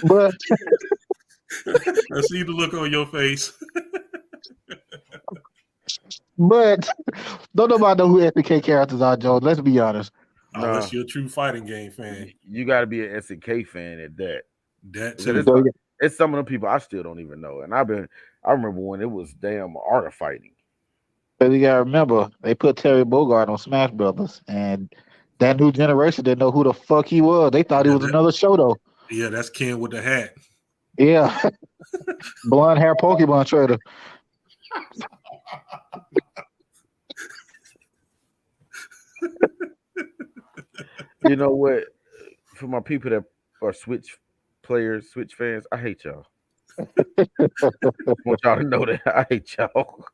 but I see the look on your face. but don't nobody know who SDK characters are, Joe. Let's be honest. unless you're a true fighting game fan. You got to be an SNK fan at that. That Because too. it's some of the people I still don't even know. And I remember when it was damn art of fighting. But you gotta remember, they put Terry Bogard on Smash Brothers, and that new generation didn't know who the fuck he was. They thought he was another Shoto. Yeah, that's Ken with the hat. Yeah, blonde hair Pokemon trader. You know what? For my people that are Switch players, Switch fans, I hate y'all. I want y'all to know that I hate y'all.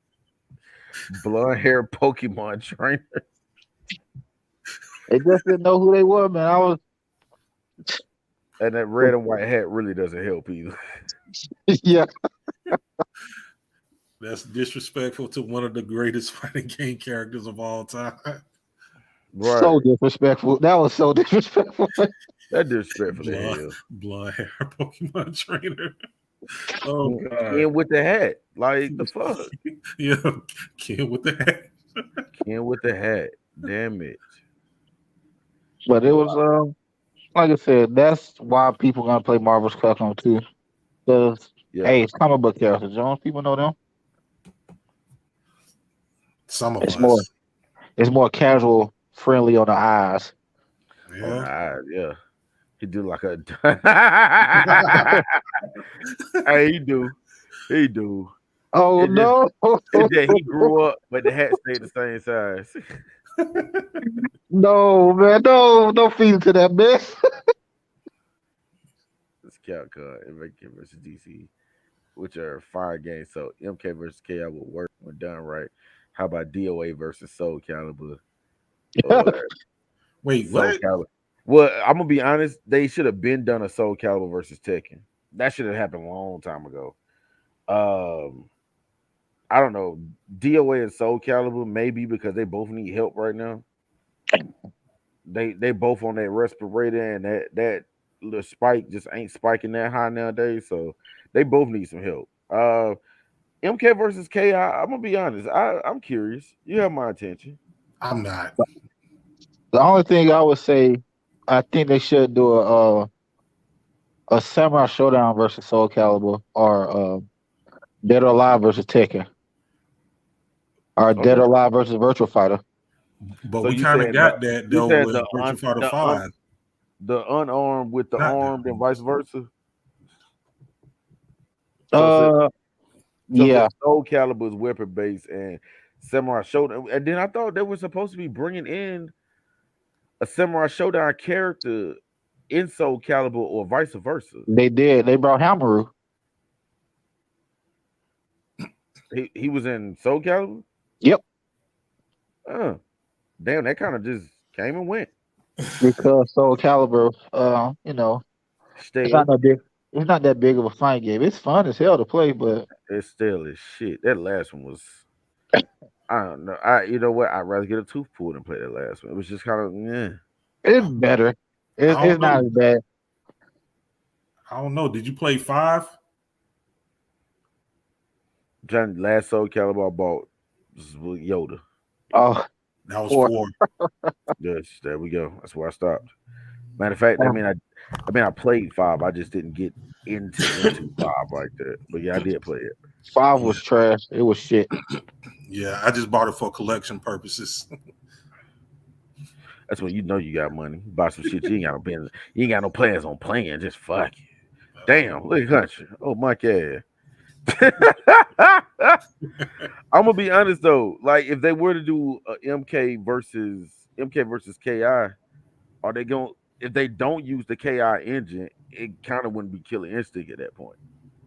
Blonde hair Pokemon trainer. They just didn't know who they were, man. I was, And that red and white hat really doesn't help either. yeah. That's disrespectful to one of the greatest fighting game characters of all time. Right. So disrespectful. That was so disrespectful. That disrespectful to hell. Blonde hair Pokemon trainer. Oh god. Ken with the hat. Like the fuck. Yeah. Ken with the hat. Ken with the hat. Damn it. But it was like I said, that's why people gonna play Marvel's Capcom 2. Because hey, it's comic book characters. Jones, people know them. Some of it's us. It's more casual, friendly on the eyes. Yeah. On the eyes, yeah. He do like a hey, he do. He do. Oh no. And then he grew up, but the hat stayed the same size. No, man, no, don't feed into that mess. It's Capcom, MK versus DC, which are fire games. So MK versus KI will work when done right. How about DOA versus Soul Calibur? Wait, Soul what? Calibur. Well, I'm gonna be honest. They should have been done a Soul Calibur versus Tekken. That should have happened a long time ago. I don't know. DOA and Soul Calibur maybe because they both need help right now. They both on that respirator and that little spike just ain't spiking that high nowadays. So they both need some help. MK versus KI. I'm gonna be honest. I'm curious. You have my attention. I'm not. The only thing I would say, I think they should do a Samurai Showdown versus Soul Calibur, or Dead or Alive versus Tekken, or Dead or Alive versus Virtual Fighter. But so we kind of got that though with Virtual Fighter 5. The unarmed with the armed and vice versa. Yeah. Soul Calibur is weapon based and Samurai Showdown. And then I thought they were supposed to be bringing in a Samurai Showdown character in Soul Calibur or vice versa. They did. They brought Hamaru. He was in Soul Calibur? Yep. Damn, that kind of just came and went. Because Soul Calibur, it's not that big of a fight game. It's fun as hell to play, but it's still as shit. That last one was, I don't know. You know what? I'd rather get a tooth pulled than play that last one. It was just kind of, yeah. It's better. It's not as bad. I don't know. Did you play 5? John, last Soul Calibur I bought was with Yoda. Oh, that was 4. Yes, there we go. That's where I stopped. Matter of fact, I played 5. I just didn't get into 5 like that. But yeah, I did play it. 5 was trash. It was shit. Yeah, I just bought it for collection purposes. That's when you know you got money. You buy some shit you ain't got no business. You ain't got no plans on playing. Just fuck you. Damn, look at Country. Oh my god. I'm gonna be honest though. Like if they were to do MK versus KI, are they going? If they don't use the KI engine, it kind of wouldn't be Killer Instinct at that point.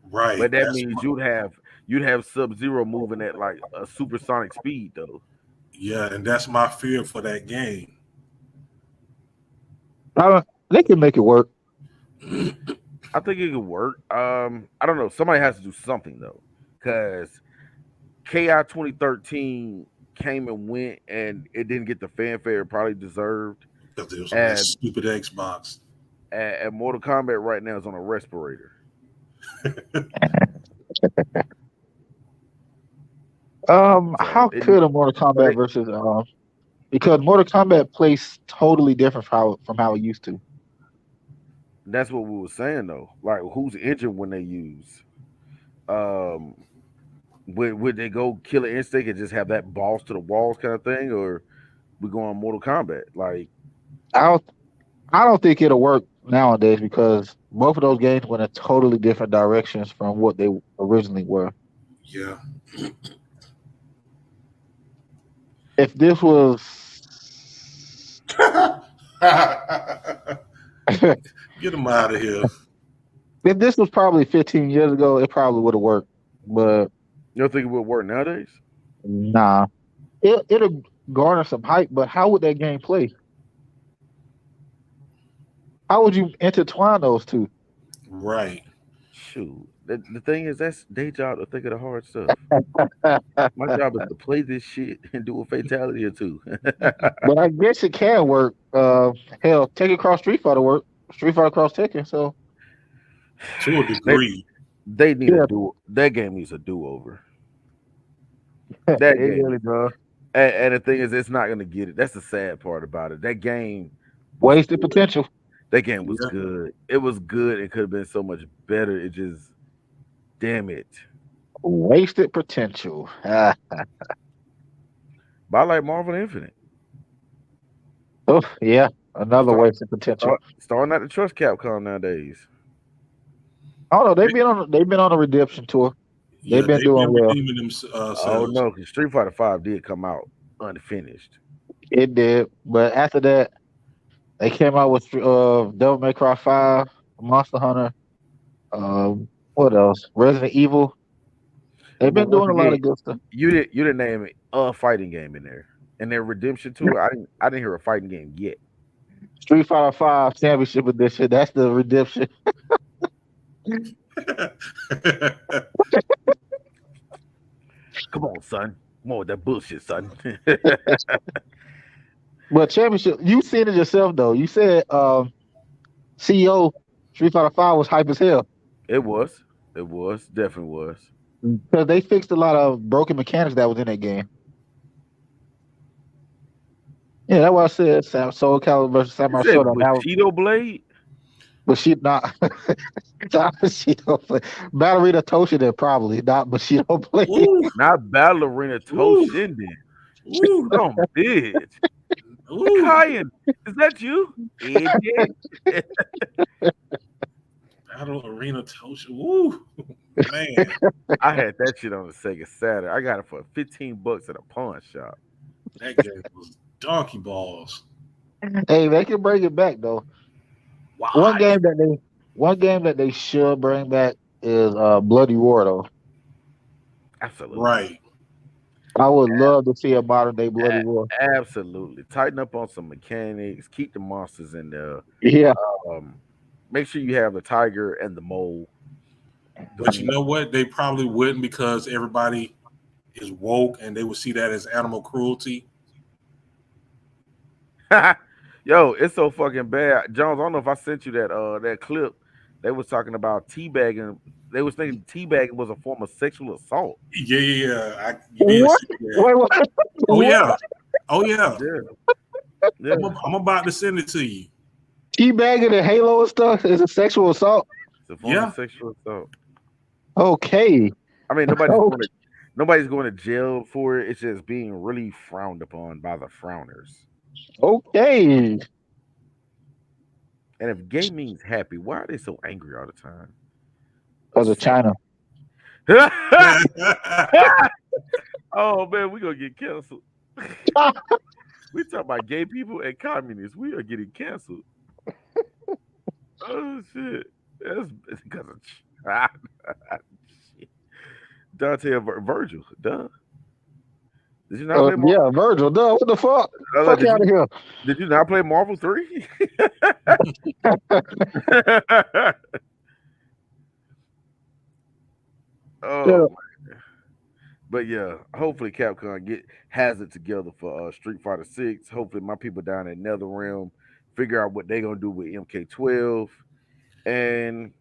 Right. But that means you'd have Sub-Zero moving at like a supersonic speed though. Yeah, and that's my fear for that game. They can make it work. I think it could work. I don't know. Somebody has to do something though, because KI 2013 came and went, and it didn't get the fanfare it probably deserved. Because it was on that stupid Xbox. And Mortal Kombat right now is on a respirator. How could a Mortal Kombat versus because Mortal Kombat plays totally different from how it used to. That's what we were saying though. Like who's injured when they use? Um, would they go Killer Instinct and just have that balls to the walls kind of thing, or we go on Mortal Kombat? Like, I don't I don't think it'll work nowadays because both of those games went in totally different directions from what they originally were. Yeah. If this was if Get him out of here. this was probably 15 years ago, it probably would have worked. But you don't think it would work nowadays? nah, it'll garner some hype. But how would that game play? How would you intertwine those two? Right. Shoot, the thing is that's their job to think of the hard stuff. My job is to play this shit and do a fatality or two. But I guess it can work. Hell, Tekken Cross Street Fighter work. Street Fighter Cross Tekken. So To a they degree. they need a yeah, do. That game needs a do over. it That game. really does. And the thing is, it's not gonna get it. That's the sad part about it. That game was Wasted good. potential. That game was Yeah. good. It was good. It could have been so much better. It just, damn it. Wasted potential. But I like Marvel Infinite. Oh yeah, I'm another wasted potential. starting not to trust Capcom nowadays. Oh no, they've been on a redemption tour. They've Yeah, been they've doing been well. redeeming Oh themselves. no, because Street Fighter Five did come out unfinished. It did, but after that, they came out with Devil May Cry 5, Monster Hunter. What else? Resident Evil. They've But been once doing a lot again, of good stuff. you didn't name a fighting game in there. And their redemption tour, I didn't hear a fighting game yet. Street Fighter 5 Championship Edition. That's the redemption. Come on, son. More with that bullshit, son. But championship, you seen it yourself though. You said CEO Street Fighter 5 was hype as hell It was. It was. Definitely was. because they fixed a lot of broken mechanics that was in that game. Yeah, that's why I said Soul Calibur versus You Samurai said Showdown. That was, Bushido Blade? but she not not Bushido play. Ballerina Toshinden probably not Bushido play. Ooh, Not Battle Arena ooh, Toshinden. ooh, Bitch. ooh. Kyan, is that you? AJ? Battle Arena Tosha. Ooh, man. I had that shit on the Sega Saturn. I got it for $15 at a pawn shop. That game was donkey balls. Hey, they can bring it back though. One Why? game that they one game that they should bring back is Bloody Roar though. Absolutely. Right. I would love to see a modern day Bloody Roar. Absolutely. Tighten up on some mechanics. Keep the monsters in there. Yeah, Um, make sure you have the tiger and the mole. But you know what? They probably wouldn't because everybody is woke and they would see that as animal cruelty. Yo, it's so fucking bad. Jones, I don't know if I sent you that clip. They was talking about teabagging. They was thinking teabagging was a form of sexual assault. Yeah, yeah, yeah. You did what? see that. Wait, what? Oh What? yeah. Oh yeah. Yeah, yeah. I'm about to send it to you. Teabagging and Halo and stuff is a sexual assault. It's a form Yeah. of sexual assault. Okay. I mean, Oh, nobody's going to jail for it. It's just being really frowned upon by the frowners. okay. And if gay means happy, why are they so angry all the time? Because of China. Oh man, we gonna get canceled. We talk about gay people and communists. We are getting canceled. Oh shit, that's because of shit. Dante and Virgil. Duh. Did you not play Marvel? Yeah, Virgil. Duh, what the fuck? Did Fuck out of you here. did you not play Marvel 3? Yeah. Oh, but yeah, hopefully Capcom has it together for Street Fighter 6. Hopefully my people down at NetherRealm figure out what they're gonna do with MK12. And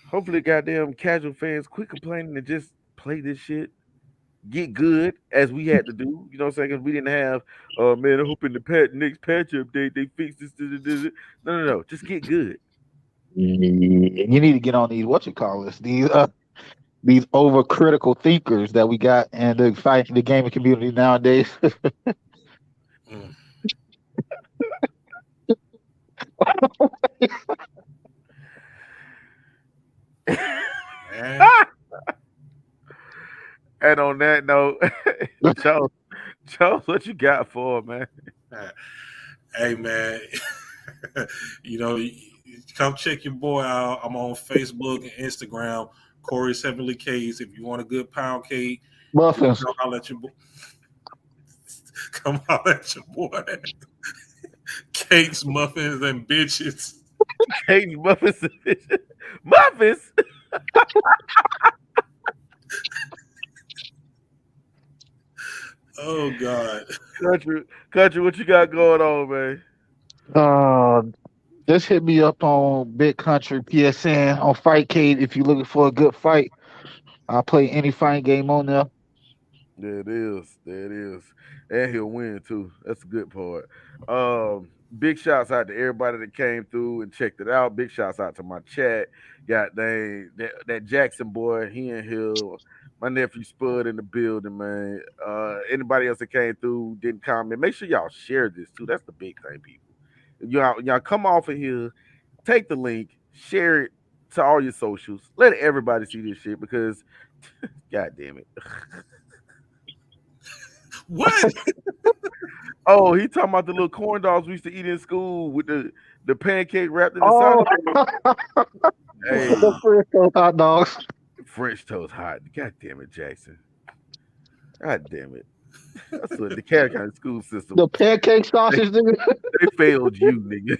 hopefully goddamn casual fans quit complaining and just play this shit. get good as we had to do. You know what I'm saying? 'Cause we didn't have, man, I hope in the next patch update they fix this. No, no, no. Just get good. Yeah, you need to get on these what you call this these overcritical thinkers that we got and the fight the gaming community nowadays. Mm. Man, And on that note, Charles, Charles, what you got for man? hey man, you know, come check your boy out. I'm on Facebook and Instagram, Corey's Heavenly Cakes. If you want a good pound cake, just Muffins. come holler at your boy. Come holler at your boy. Cakes, muffins, and bitches. Katie Muffins, Muffins. Oh God. Country, what you got going on, man? Uh, just hit me up on Big Country PSN on Fightcade if you're looking for a good fight. I'll play any fighting game on there. There it is. There it is. And he'll win too. That's the good part. Big shouts out to everybody that came through and checked it out. Big shouts out to my chat. Got that Jackson boy, he and Hill. My nephew Spud in the building, man. Anybody else that came through, didn't comment. Make sure y'all share this too. That's the big thing, people. Y'all come off of here, take the link, share it to all your socials. Let everybody see this shit because god damn it. What? Oh, he talking about the little corn dogs we used to eat in school with the pancake wrapped in the Oh, sun. Hey, the Frisco hot dogs. French toast hot. God damn it, Jackson. God damn it. That's what the Cat County school system. The pancake sausage, nigga. They failed you, nigga.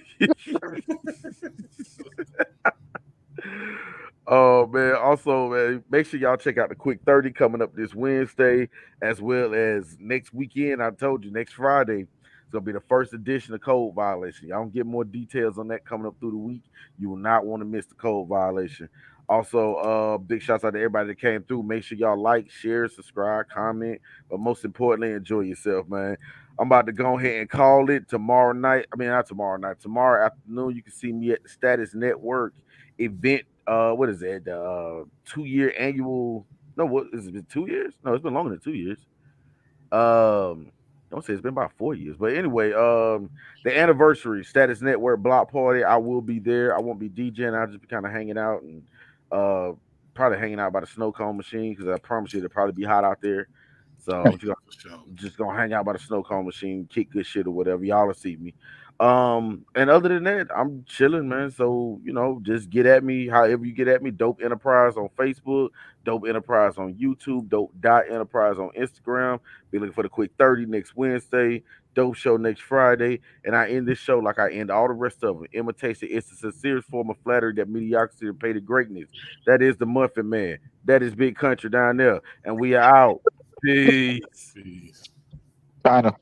Oh man. Also, man, make sure y'all check out the Quick 30 coming up this Wednesday, as well as next weekend. I told you next Friday. It's gonna be the first edition of Code Violation. Y'all can get more details on that coming up through the week. You will not want to miss the Code Violation. Also, big shouts out to everybody that came through. Make sure y'all like, share, subscribe, comment, but most importantly, enjoy yourself, man. I'm about to go ahead and call it tomorrow night. I mean, not tomorrow night. Tomorrow afternoon, you can see me at the Status Network event. What is it? 2 year annual. No, what is it? Been 2 years? No, it's been longer than 2 years. Don't say it's been about 4 years, but anyway, the anniversary Status Network block party. I will be there. I won't be DJing. I'll just be kind of hanging out and uh probably hanging out by the snow cone machine because I promise you it'll probably be hot out there. So I'm just For sure. gonna hang out by the snow cone machine, kick good shit or whatever. Y'all will see me. And other than that, I'm chilling, man. So, just get at me however you get at me. Dope Enterprise on Facebook, Dope Enterprise on YouTube, Dope Dot Enterprise on Instagram. Be looking for the Quick 30 next Wednesday, Dope Show next Friday. And I end this show like I end all the rest of them. Imitation is the sincerest form of flattery that mediocrity is paid to greatness. That is the Muffin Man. That is Big Country down there. And we are out. Peace. Peace. China.